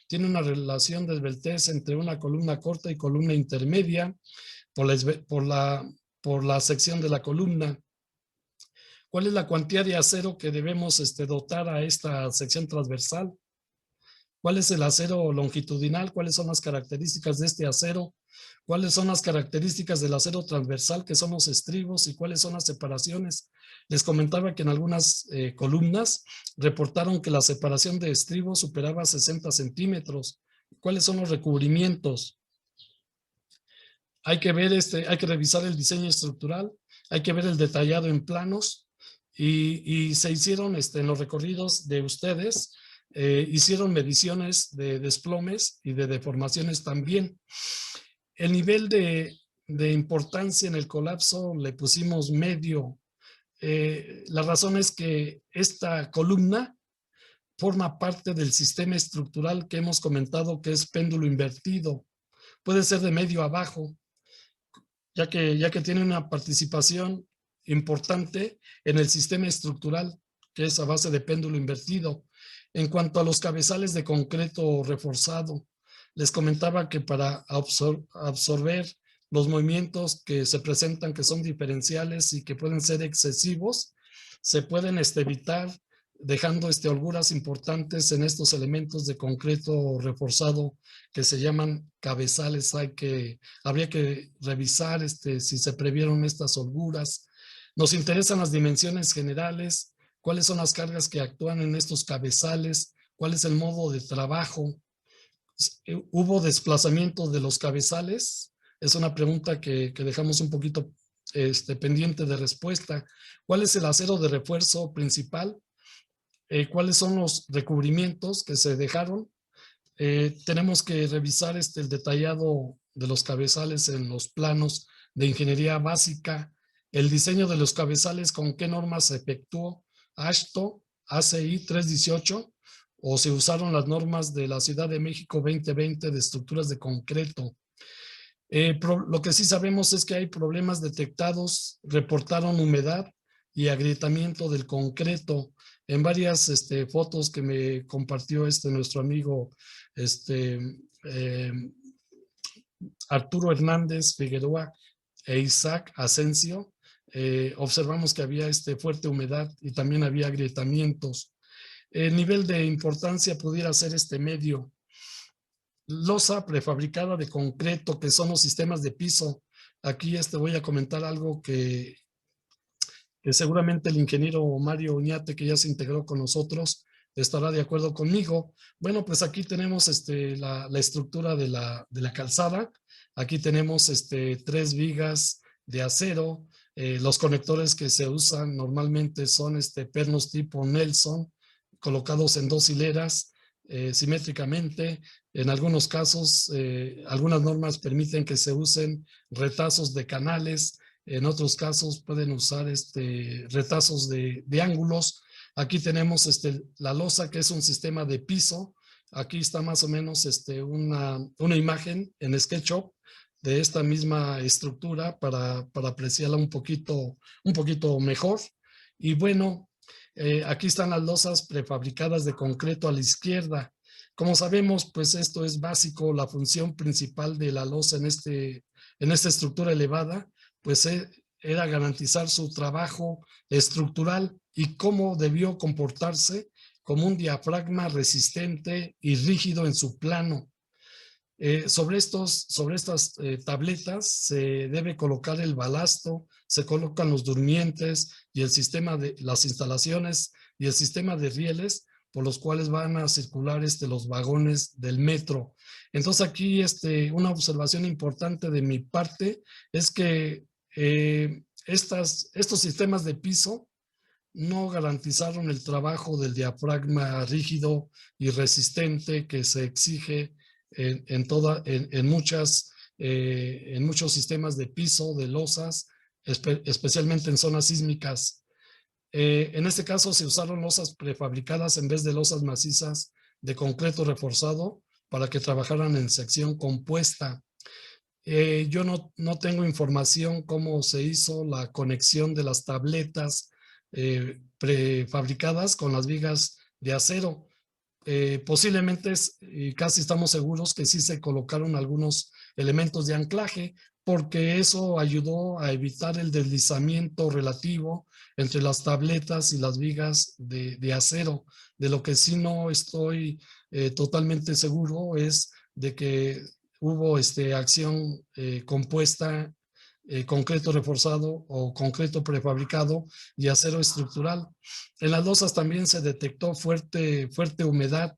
tiene una relación de esbeltez entre una columna corta y columna intermedia por la sección de la columna. ¿Cuál es la cuantía de acero que debemos dotar a esta sección transversal? ¿Cuál es el acero longitudinal? ¿Cuáles son las características de este acero? ¿Cuáles son las características del acero transversal, que son los estribos, y cuáles son las separaciones? Les comentaba que en algunas columnas reportaron que la separación de estribos superaba 60 centímetros. ¿Cuáles son los recubrimientos? Hay que ver hay que revisar el diseño estructural, hay que ver el detallado en planos, y se hicieron en los recorridos de ustedes, hicieron mediciones de desplomes y de deformaciones también. El nivel de importancia en el colapso le pusimos medio. La razón es que esta columna forma parte del sistema estructural que hemos comentado, que es péndulo invertido. Puede ser de medio a bajo, ya que tiene una participación importante en el sistema estructural, que es a base de péndulo invertido. En cuanto a los cabezales de concreto reforzado, les comentaba que para absorber los movimientos que se presentan, que son diferenciales y que pueden ser excesivos, se pueden evitar dejando holguras importantes en estos elementos de concreto reforzado que se llaman cabezales. Habría que revisar si se previeron estas holguras. Nos interesan las dimensiones generales, cuáles son las cargas que actúan en estos cabezales, cuál es el modo de trabajo. ¿Hubo desplazamiento de los cabezales? Es una pregunta que dejamos un poquito pendiente de respuesta. ¿Cuál es el acero de refuerzo principal? ¿Cuáles son los recubrimientos que se dejaron? Tenemos que revisar el detallado de los cabezales en los planos de ingeniería básica. El diseño de los cabezales, ¿con qué normas se efectuó? AASHTO, ACI 318, o se usaron las normas de la Ciudad de México 2020 de estructuras de concreto. Lo que sí sabemos es que hay problemas detectados, reportaron humedad y agrietamiento del concreto. En varias fotos que me compartió nuestro amigo Arturo Hernández Figueroa e Isaac Asensio, observamos que había fuerte humedad y también había agrietamientos. El nivel de importancia pudiera ser medio. Losa prefabricada de concreto, que son los sistemas de piso. Aquí voy a comentar algo que que seguramente el ingeniero Mario Oñate, que ya se integró con nosotros, estará de acuerdo conmigo. Bueno, pues aquí tenemos la estructura de la calzada. Aquí tenemos 3 vigas de acero. Los conectores que se usan normalmente son pernos tipo Nelson, colocados en 2 hileras simétricamente. En algunos casos, algunas normas permiten que se usen retazos de canales. En otros casos pueden usar retazos de ángulos. Aquí tenemos la losa, que es un sistema de piso. Aquí está más o menos una imagen en SketchUp de esta misma estructura para apreciarla un poquito mejor. Y bueno, aquí están las losas prefabricadas de concreto a la izquierda. Como sabemos, pues esto es básico. La función principal de la losa en esta estructura elevada, pues era garantizar su trabajo estructural y cómo debió comportarse como un diafragma resistente y rígido en su plano. Sobre estas tabletas se debe colocar el balasto, se colocan los durmientes y las instalaciones y el sistema de rieles por los cuales van a circular los vagones del metro. Entonces aquí una observación importante de mi parte es que estos sistemas de piso no garantizaron el trabajo del diafragma rígido y resistente que se exige en muchos sistemas de piso, de losas, especialmente en zonas sísmicas. En este caso se usaron losas prefabricadas en vez de losas macizas de concreto reforzado para que trabajaran en sección compuesta. Yo no tengo información cómo se hizo la conexión de las tabletas prefabricadas con las vigas de acero. Posiblemente y casi estamos seguros que sí se colocaron algunos elementos de anclaje, porque eso ayudó a evitar el deslizamiento relativo entre las tabletas y las vigas de acero. De lo que sí no estoy totalmente seguro es de que hubo acción compuesta, concreto reforzado o concreto prefabricado y acero estructural. En las losas también se detectó fuerte humedad,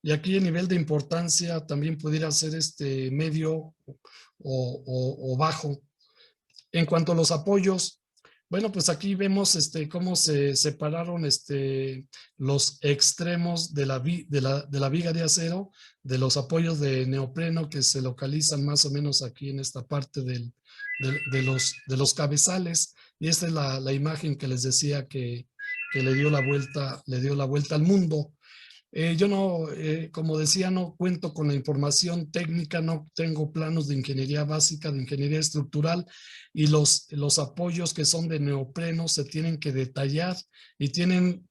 y aquí el nivel de importancia también pudiera ser medio o bajo. En cuanto a los apoyos, bueno, pues aquí vemos cómo se separaron los extremos de la viga de acero de los apoyos de neopreno que se localizan más o menos aquí en esta parte de los cabezales. Y esta es la imagen que les decía que le dio la vuelta al mundo. Yo no, como decía, no cuento con la información técnica, no tengo planos de ingeniería básica, de ingeniería estructural, y los apoyos que son de neopreno se tienen que detallar y tienen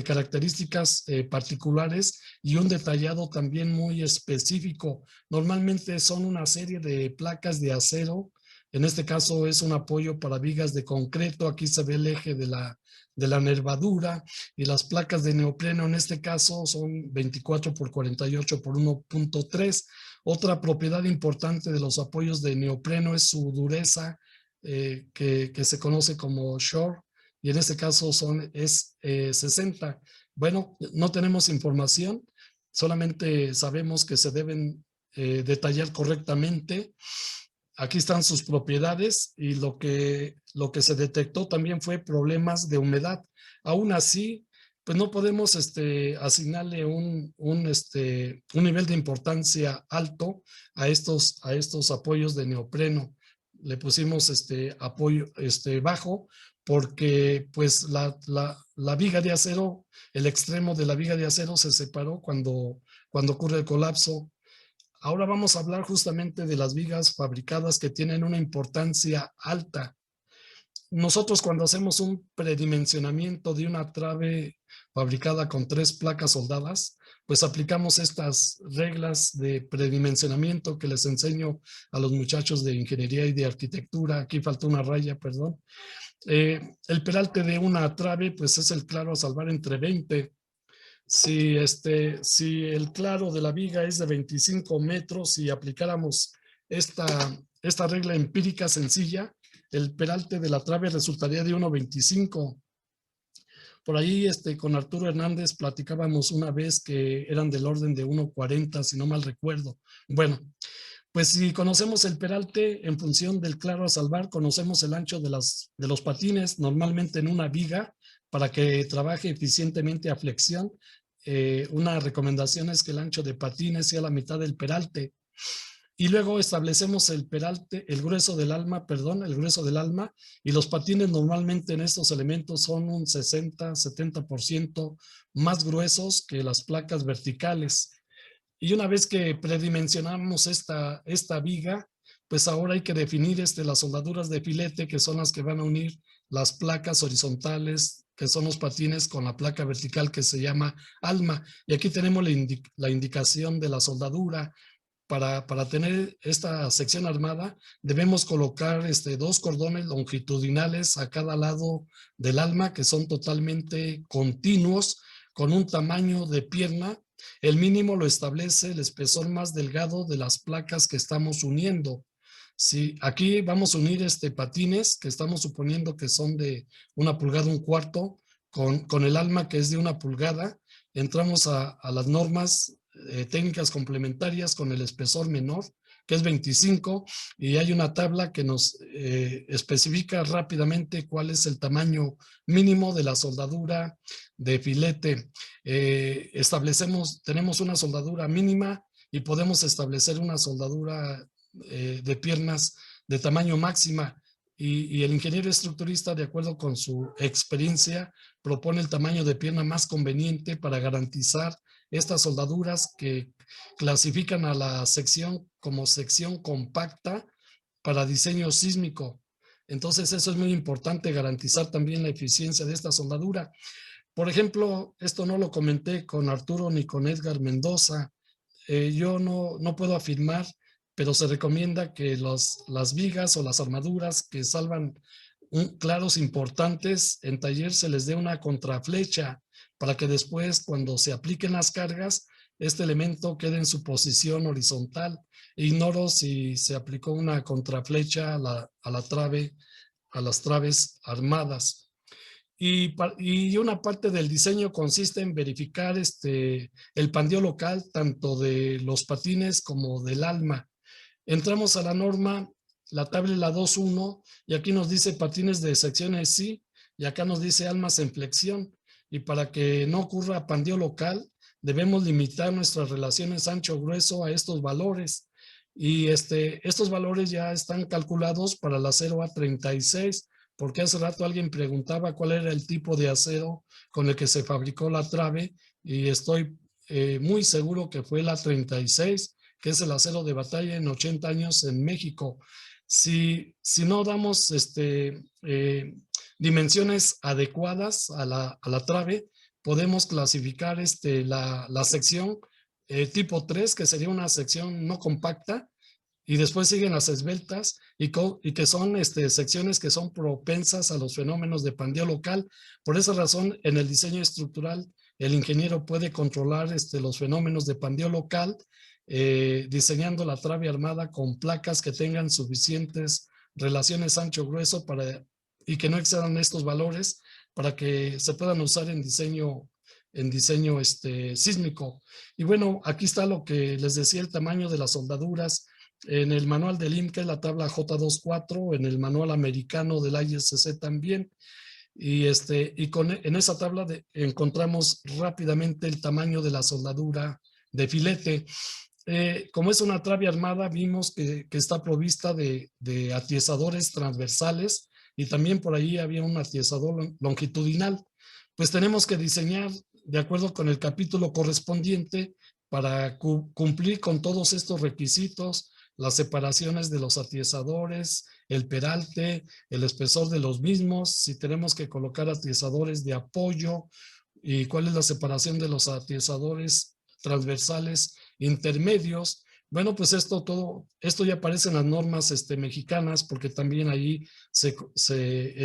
características particulares y un detallado también muy específico. Normalmente son una serie de placas de acero. En este caso es un apoyo para vigas de concreto. Aquí se ve el eje de la nervadura, y las placas de neopreno en este caso son 24 por 48 por 1.3. Otra propiedad importante de los apoyos de neopreno es su dureza, que se conoce como Shore, y en este caso es 60. Bueno, no tenemos información, solamente sabemos que se deben detallar correctamente. Aquí están sus propiedades, y lo que se detectó también fue problemas de humedad. Aún así, pues no podemos asignarle un nivel de importancia alto a estos apoyos de neopreno. Le pusimos apoyo bajo, porque pues la viga de acero, el extremo de la viga de acero se separó cuando ocurre el colapso. Ahora vamos a hablar justamente de las vigas fabricadas que tienen una importancia alta. Nosotros, cuando hacemos un predimensionamiento de una trave fabricada con 3 placas soldadas, pues aplicamos estas reglas de predimensionamiento que les enseño a los muchachos de ingeniería y de arquitectura. Aquí faltó una raya, perdón. El peralte de una trave, pues es el claro a salvar entre 20. Si el claro de la viga es de 25 metros y aplicáramos esta regla empírica sencilla, el peralte de la trave resultaría de 1.25. Por ahí con Arturo Hernández platicábamos una vez que eran del orden de 1.40, si no mal recuerdo. Bueno, pues si conocemos el peralte en función del claro a salvar, conocemos el ancho de los patines, normalmente en una viga, para que trabaje eficientemente a flexión. Una recomendación es que el ancho de patines sea la mitad del peralte. Y luego establecemos el peralte, el grueso del alma, y los patines normalmente en estos elementos son un 60-70% más gruesos que las placas verticales. Y una vez que predimensionamos esta viga, pues ahora hay que definir las soldaduras de filete, que son las que van a unir las placas horizontales, que son los patines, con la placa vertical que se llama alma. Y aquí tenemos la indicación de la soldadura. Para tener esta sección armada, debemos colocar 2 cordones longitudinales a cada lado del alma, que son totalmente continuos, con un tamaño de pierna. El mínimo lo establece el espesor más delgado de las placas que estamos uniendo. Si aquí vamos a unir patines, que estamos suponiendo que son de 1 pulgada, 1/4, con el alma, que es de 1 pulgada, entramos a las normas técnicas complementarias con el espesor menor, que es 25, y hay una tabla que nos especifica rápidamente cuál es el tamaño mínimo de la soldadura de filete. Tenemos una soldadura mínima y podemos establecer una soldadura de piernas de tamaño máxima. Y el ingeniero estructurista, de acuerdo con su experiencia, propone el tamaño de pierna más conveniente para garantizar estas soldaduras, que clasifican a la sección como sección compacta para diseño sísmico. Entonces eso es muy importante, garantizar también la eficiencia de esta soldadura. Por ejemplo, esto no lo comenté con Arturo ni con Edgar Mendoza. Yo no puedo afirmar, pero se recomienda que las vigas o las armaduras que salvan claros importantes en taller se les dé una contraflecha, para que después, cuando se apliquen las cargas, este elemento quede en su posición horizontal. Ignoro si se aplicó una contraflecha a la trave, a las traves armadas. Y una parte del diseño consiste en verificar el pandeo local, tanto de los patines como del alma. Entramos a la norma, la tabla 2.1, y aquí nos dice patines de secciones sí, y acá nos dice almas en flexión. Y para que no ocurra pandeo local, debemos limitar nuestras relaciones ancho-grueso a estos valores. Y estos valores ya están calculados para la 0A36, porque hace rato alguien preguntaba cuál era el tipo de acero con el que se fabricó la trave, y estoy muy seguro que fue la 36, que es el acero de batalla en 80 años en México. Si no damos dimensiones adecuadas a la trave, podemos clasificar la sección tipo 3, que sería una sección no compacta, y después siguen las esbeltas, y que son secciones que son propensas a los fenómenos de pandeo local. Por esa razón, en el diseño estructural, el ingeniero puede controlar los fenómenos de pandeo local, diseñando la trave armada con placas que tengan suficientes relaciones ancho-grueso y que no excedan estos valores, para que se puedan usar en diseño sísmico. Y bueno, aquí está lo que les decía, el tamaño de las soldaduras. En el manual del IMCA, la tabla J24, en el manual americano del ISC también. Y en esa tabla encontramos rápidamente el tamaño de la soldadura de filete. Como es una trave armada, vimos que está provista de atiezadores transversales, y también por ahí había un atiezador longitudinal. Pues tenemos que diseñar de acuerdo con el capítulo correspondiente para cumplir con todos estos requisitos: las separaciones de los atiezadores, el peralte, el espesor de los mismos, si tenemos que colocar atiezadores de apoyo, y cuál es la separación de los atiezadores transversales intermedios. Bueno, pues esto ya aparece en las normas mexicanas, porque también ahí se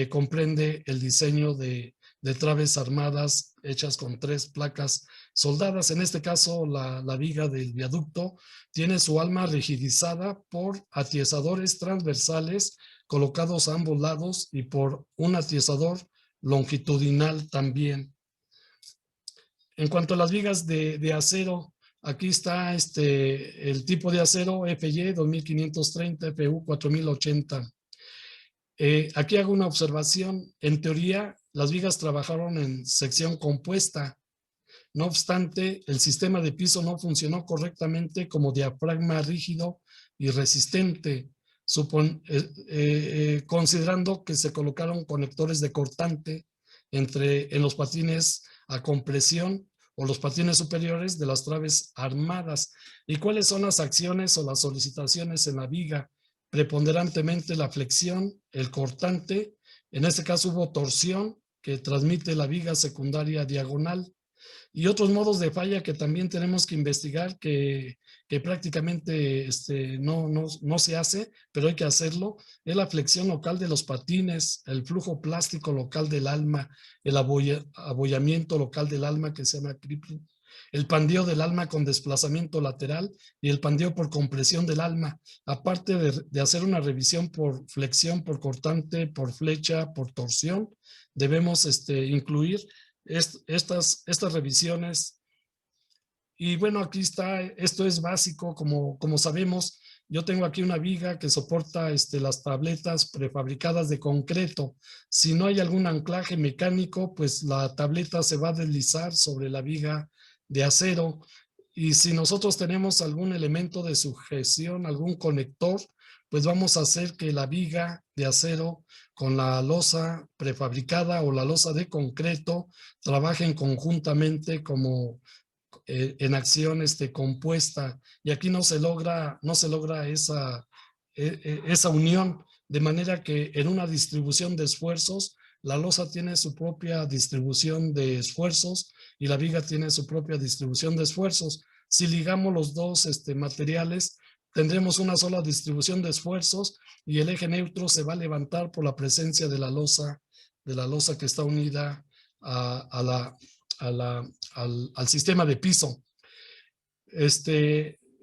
comprende el diseño de traves armadas hechas con 3 placas soldadas. En este caso, la viga del viaducto tiene su alma rigidizada por atiezadores transversales colocados a ambos lados y por un atiesador longitudinal también. En cuanto a las vigas de acero, aquí está el tipo de acero FY 2530, FU 4080. Aquí hago una observación. En teoría, las vigas trabajaron en sección compuesta. No obstante, el sistema de piso no funcionó correctamente como diafragma rígido y resistente, considerando que se colocaron conectores de cortante en los patines a compresión o los patines superiores de las traves armadas. ¿Y cuáles son las acciones o las solicitaciones en la viga? Preponderantemente la flexión, el cortante. En este caso hubo torsión que transmite la viga secundaria diagonal. Y otros modos de falla que también tenemos que investigar, que prácticamente no se hace, pero hay que hacerlo, es la flexión local de los patines, el flujo plástico local del alma, el abollamiento local del alma que se llama crippling, el pandeo del alma con desplazamiento lateral y el pandeo por compresión del alma, aparte de hacer una revisión por flexión, por cortante, por flecha, por torsión, debemos incluir estas revisiones. Y bueno, aquí está, esto es básico, como sabemos. Yo tengo aquí una viga que soporta las tabletas prefabricadas de concreto. Si no hay algún anclaje mecánico, pues la tableta se va a deslizar sobre la viga de acero. Y si nosotros tenemos algún elemento de sujeción, algún conector, pues vamos a hacer que la viga de acero con la losa prefabricada o la losa de concreto trabajen conjuntamente como en acción compuesta. Y aquí no se logra esa unión, de manera que en una distribución de esfuerzos, la losa tiene su propia distribución de esfuerzos y la viga tiene su propia distribución de esfuerzos. Si ligamos los dos materiales, tendremos una sola distribución de esfuerzos y el eje neutro se va a levantar por la presencia de la losa que está unida al sistema de piso.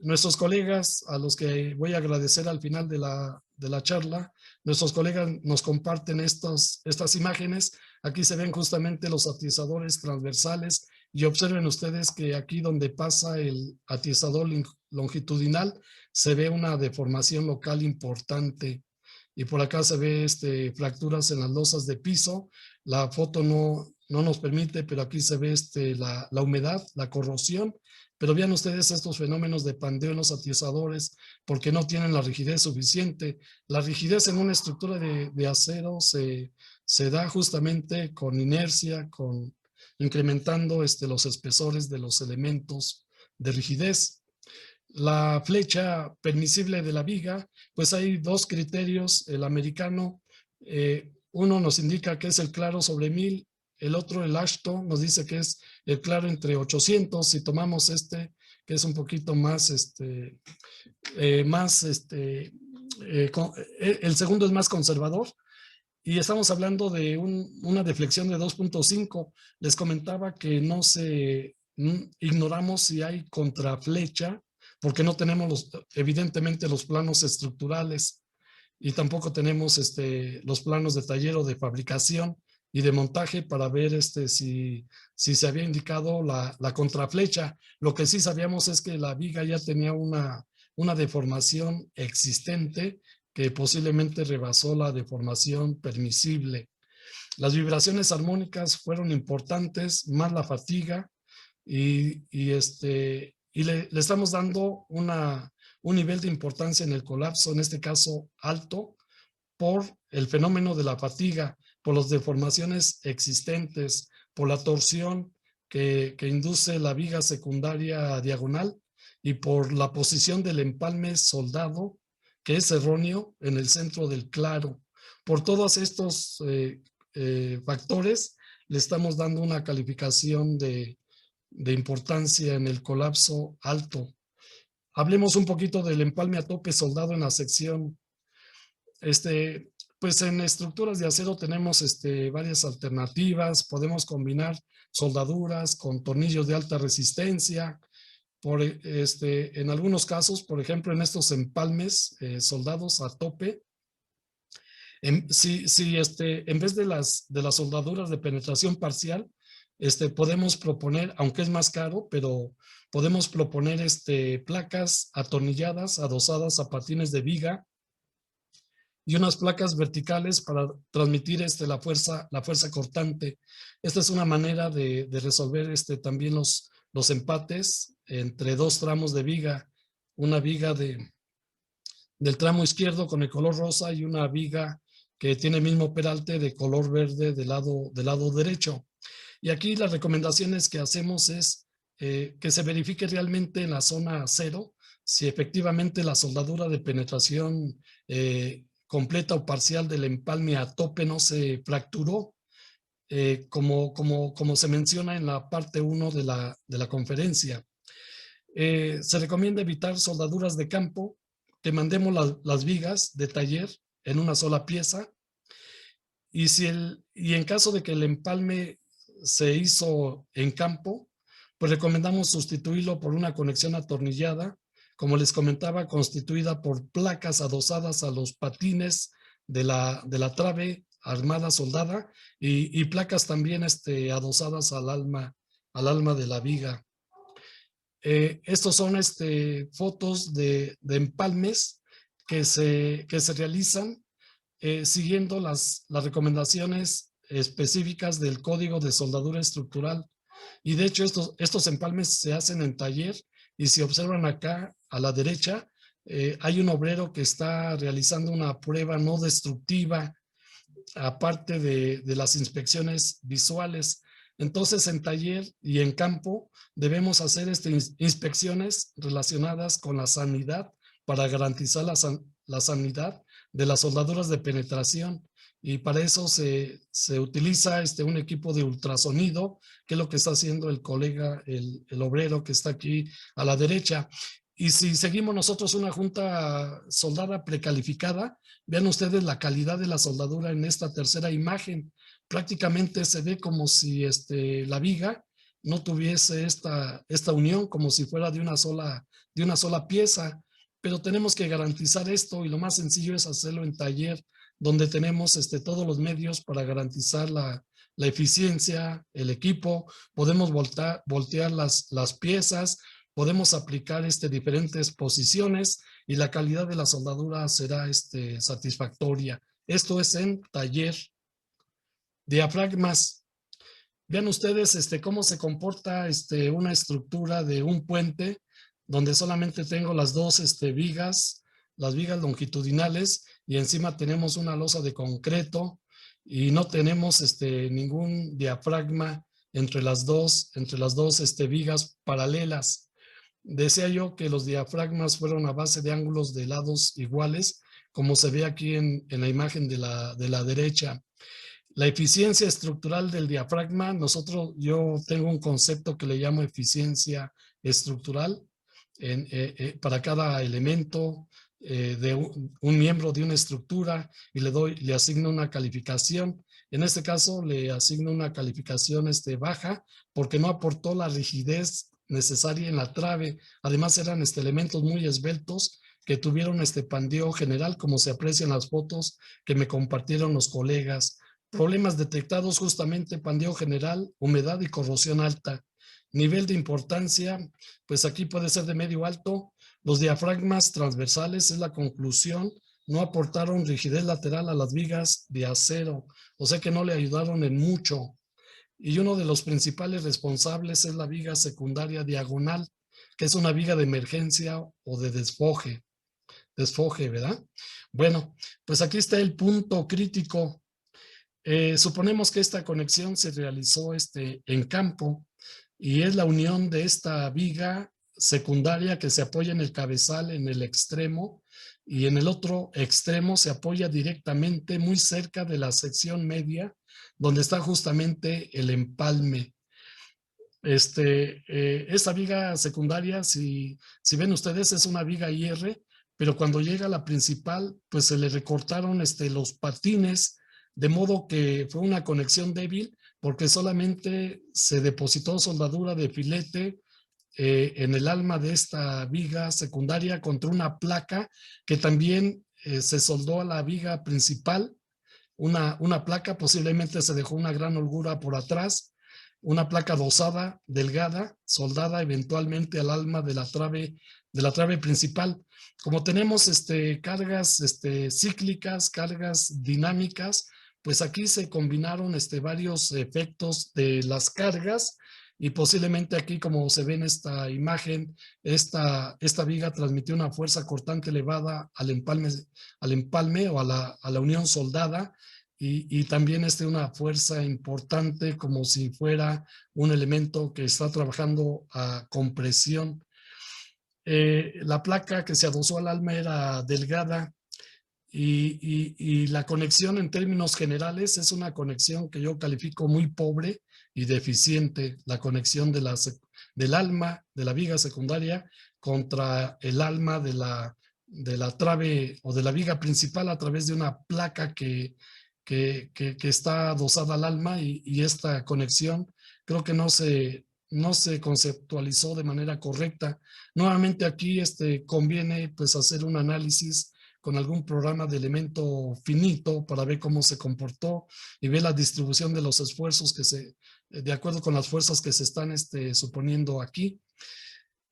Nuestros colegas, a los que voy a agradecer al final de la charla, nuestros colegas nos comparten estas imágenes. Aquí se ven justamente los atiesadores transversales y observen ustedes que aquí donde pasa el atiesador longitudinal se ve una deformación local importante. Y por acá se ve fracturas en las losas de piso. La foto no nos permite, pero aquí se ve la humedad, la corrosión. Pero vean ustedes estos fenómenos de pandeo en los atiesadores porque no tienen la rigidez suficiente. La rigidez en una estructura de acero se da justamente con inercia, incrementando los espesores de los elementos de rigidez. La flecha permisible de la viga, pues hay dos criterios. El americano, uno nos indica que es el claro sobre 1000, el otro, el AASHTO, nos dice que es el claro entre 800. Si tomamos que es un poquito más, el segundo es más conservador, y estamos hablando de una deflexión de 2.5. Les comentaba que ignoramos si hay contraflecha, porque no tenemos evidentemente los planos estructurales y tampoco tenemos los planos de taller o de fabricación y de montaje para ver si se había indicado la contraflecha. Lo que sí sabíamos es que la viga ya tenía una deformación existente que posiblemente rebasó la deformación permisible. Las vibraciones armónicas fueron importantes, más la fatiga, y le estamos dando un nivel de importancia en el colapso, en este caso alto, por el fenómeno de la fatiga, por las deformaciones existentes, por la torsión que induce la viga secundaria diagonal y por la posición del empalme soldado, que es erróneo en el centro del claro. Por todos estos factores, le estamos dando una calificación de importancia en el colapso alto. Hablemos un poquito del empalme a tope soldado en la sección. Pues en estructuras de acero tenemos varias alternativas. Podemos combinar soldaduras con tornillos de alta resistencia. En algunos casos, por ejemplo, en estos empalmes soldados a tope, En vez de las soldaduras de penetración parcial, podemos proponer, aunque es más caro, pero podemos proponer placas atornilladas, adosadas a patines de viga y unas placas verticales para transmitir la fuerza cortante. Esta es una manera de resolver también los empates entre dos tramos de viga, una viga del tramo izquierdo con el color rosa y una viga que tiene el mismo peralte de color verde del lado derecho. Y aquí las recomendaciones que hacemos es que se verifique realmente en la zona 0 si efectivamente la soldadura de penetración completa o parcial del empalme a tope no se fracturó, como se menciona en la parte 1 de la conferencia. Se recomienda evitar soldaduras de campo, que mandemos las vigas de taller en una sola pieza, y en caso de que el empalme se hizo en campo, pues recomendamos sustituirlo por una conexión atornillada, como les comentaba, constituida por placas adosadas a los patines de la trave armada soldada y placas también adosadas al alma de la viga. Estos son fotos de empalmes que se realizan siguiendo las recomendaciones específicas del Código de Soldadura Estructural. Y de hecho estos empalmes se hacen en taller, y si observan acá a la derecha, hay un obrero que está realizando una prueba no destructiva, aparte de las inspecciones visuales. Entonces, en taller y en campo debemos hacer inspecciones relacionadas con la sanidad para garantizar la sanidad de las soldaduras de penetración, y para eso se utiliza un equipo de ultrasonido, que es lo que está haciendo el colega, el obrero que está aquí a la derecha. Y si seguimos nosotros una junta soldada precalificada, vean ustedes la calidad de la soldadura en esta tercera imagen. Prácticamente se ve como si la viga no tuviese esta unión, como si fuera de una sola pieza. Pero tenemos que garantizar esto, y lo más sencillo es hacerlo en taller, donde tenemos todos los medios para garantizar la eficiencia, el equipo. Podemos voltear las piezas, podemos aplicar diferentes posiciones, y la calidad de la soldadura será satisfactoria. Esto es en taller. Diafragmas. Vean ustedes cómo se comporta una estructura de un puente, donde solamente tengo las dos vigas, las vigas longitudinales, y encima tenemos una losa de concreto, y no tenemos ningún diafragma entre las dos vigas paralelas. Decía yo que los diafragmas fueron a base de ángulos de lados iguales, como se ve aquí en la imagen de la derecha. La eficiencia estructural del diafragma, yo tengo un concepto que le llamo eficiencia estructural para cada elemento de un miembro de una estructura, y le asigno una calificación. En este caso le asigno una calificación baja, porque no aportó la rigidez necesaria en la trave. Además eran elementos muy esbeltos que tuvieron pandeo general, como se aprecia en las fotos que me compartieron los colegas. Problemas detectados justamente: pandeo general, humedad y corrosión alta. Nivel de importancia, pues aquí puede ser de medio alto. Los diafragmas transversales, es la conclusión, no aportaron rigidez lateral a las vigas de acero, o sea que no le ayudaron en mucho. Y uno de los principales responsables es la viga secundaria diagonal, que es una viga de emergencia o de desfogue, ¿verdad? Bueno, pues aquí está el punto crítico. Suponemos que esta conexión se realizó en campo, y es la unión de esta viga secundaria que se apoya en el cabezal en el extremo, y en el otro extremo se apoya directamente muy cerca de la sección media, donde está justamente el empalme. Esta viga secundaria, si ven ustedes, es una viga IR, pero cuando llega a la principal, pues se le recortaron los patines, de modo que fue una conexión débil, porque solamente se depositó soldadura de filete en el alma de esta viga secundaria contra una placa que también se soldó a la viga principal una placa, posiblemente se dejó una gran holgura por atrás, una placa dosada, delgada, soldada eventualmente al alma de la trave principal. Como tenemos cargas cíclicas, cargas dinámicas, pues aquí se combinaron varios efectos de las cargas y posiblemente aquí, como se ve en esta imagen, esta viga transmitió una fuerza cortante elevada al empalme o a la unión soldada, y también una fuerza importante como si fuera un elemento que está trabajando a compresión. La placa que se adosó al alma era delgada, y la conexión en términos generales es una conexión que yo califico muy pobre y deficiente, la conexión del alma de la viga secundaria contra el alma de la trave o de la viga principal a través de una placa que está adosada al alma, y esta conexión creo que no se conceptualizó de manera correcta. Nuevamente aquí conviene pues hacer un análisis con algún programa de elemento finito para ver cómo se comportó y ver la distribución de los esfuerzos de acuerdo con las fuerzas que se están suponiendo aquí.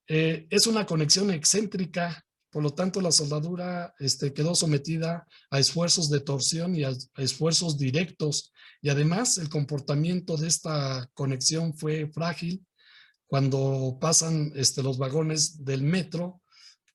Es una conexión excéntrica, por lo tanto la soldadura quedó sometida a esfuerzos de torsión y a esfuerzos directos, y además el comportamiento de esta conexión fue frágil cuando pasan los vagones del metro,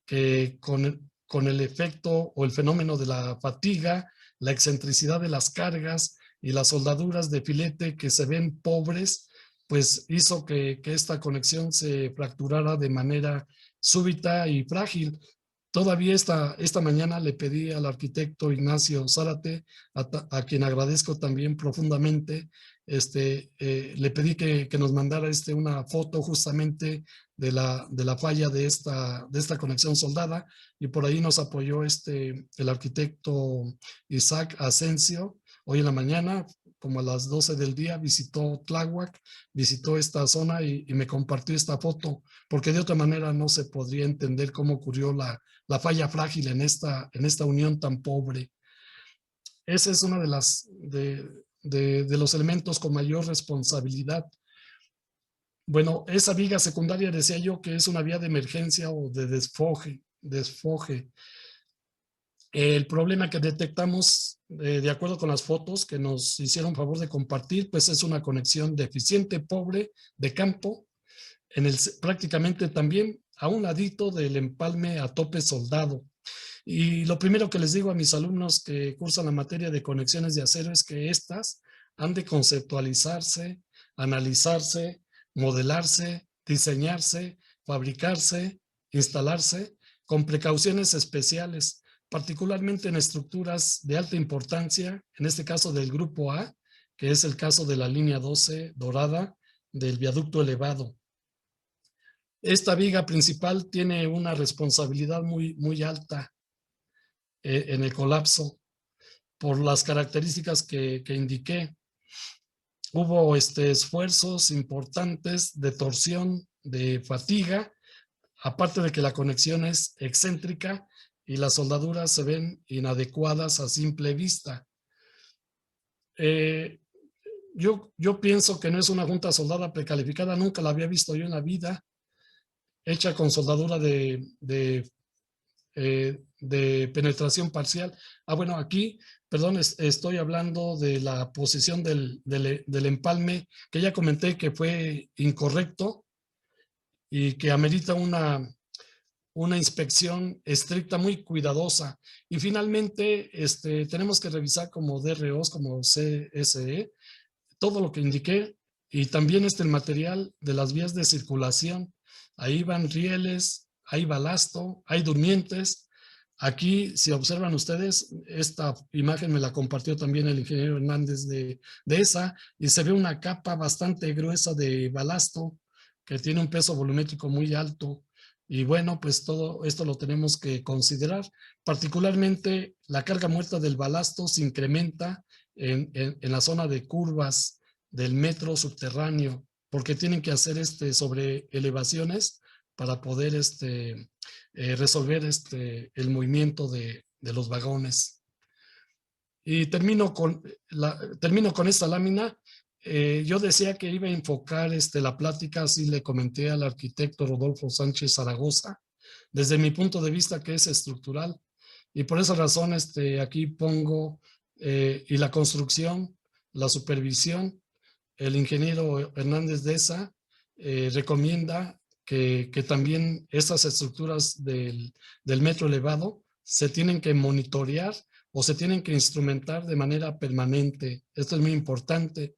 que con el efecto o el fenómeno de la fatiga, la excentricidad de las cargas y las soldaduras de filete que se ven pobres, pues hizo que esta conexión se fracturara de manera súbita y frágil. Todavía esta mañana le pedí al arquitecto Ignacio Zárate, a quien agradezco también profundamente, le pedí que nos mandara una foto justamente de la falla de esta conexión soldada, y por ahí nos apoyó el arquitecto Isaac Asensio. Hoy en la mañana, como a las 12 del día, visitó Tláhuac, visitó esta zona y me compartió esta foto, porque de otra manera no se podría entender cómo ocurrió la falla frágil en esta unión tan pobre. Ese es uno de los elementos con mayor responsabilidad. Bueno, esa viga secundaria decía yo que es una vía de emergencia o de desfogue. El problema que detectamos, de acuerdo con las fotos que nos hicieron favor de compartir, pues es una conexión deficiente, pobre, de campo, prácticamente también a un ladito del empalme a tope soldado. Y lo primero que les digo a mis alumnos que cursan la materia de conexiones de acero es que estas han de conceptualizarse, analizarse, modelarse, diseñarse, fabricarse, instalarse con precauciones especiales, particularmente en estructuras de alta importancia, en este caso del grupo A, que es el caso de la línea 12 dorada del viaducto elevado. Esta viga principal tiene una responsabilidad muy, muy alta en el colapso por las características que indiqué. Hubo esfuerzos importantes de torsión, de fatiga, aparte de que la conexión es excéntrica y las soldaduras se ven inadecuadas a simple vista. Yo pienso que no es una junta soldada precalificada, nunca la había visto yo en la vida, hecha con soldadura de penetración parcial. Bueno, aquí, perdón, estoy hablando de la posición del empalme, que ya comenté que fue incorrecto y que amerita una inspección estricta, muy cuidadosa. Y finalmente, tenemos que revisar como DROs, como CSE, todo lo que indiqué, y también el material de las vías de circulación. Ahí van rieles, hay balasto, hay durmientes. Aquí, si observan ustedes, esta imagen me la compartió también el ingeniero Hernández de ESA, y se ve una capa bastante gruesa de balasto que tiene un peso volumétrico muy alto. Y bueno, pues todo esto lo tenemos que considerar. Particularmente la carga muerta del balasto se incrementa en la zona de curvas del metro subterráneo, porque tienen que hacer sobre elevaciones para poder resolver el movimiento de los vagones. Y termino con esta lámina. Yo decía que iba a enfocar la plática, así le comenté al arquitecto Rodolfo Sánchez Zaragoza, desde mi punto de vista que es estructural. Y por esa razón aquí pongo y la construcción, la supervisión, el ingeniero Hernández Deza recomienda que también estas estructuras del metro elevado se tienen que monitorear o se tienen que instrumentar de manera permanente. Esto es muy importante.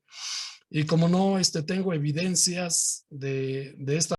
Y como no tengo evidencias de esta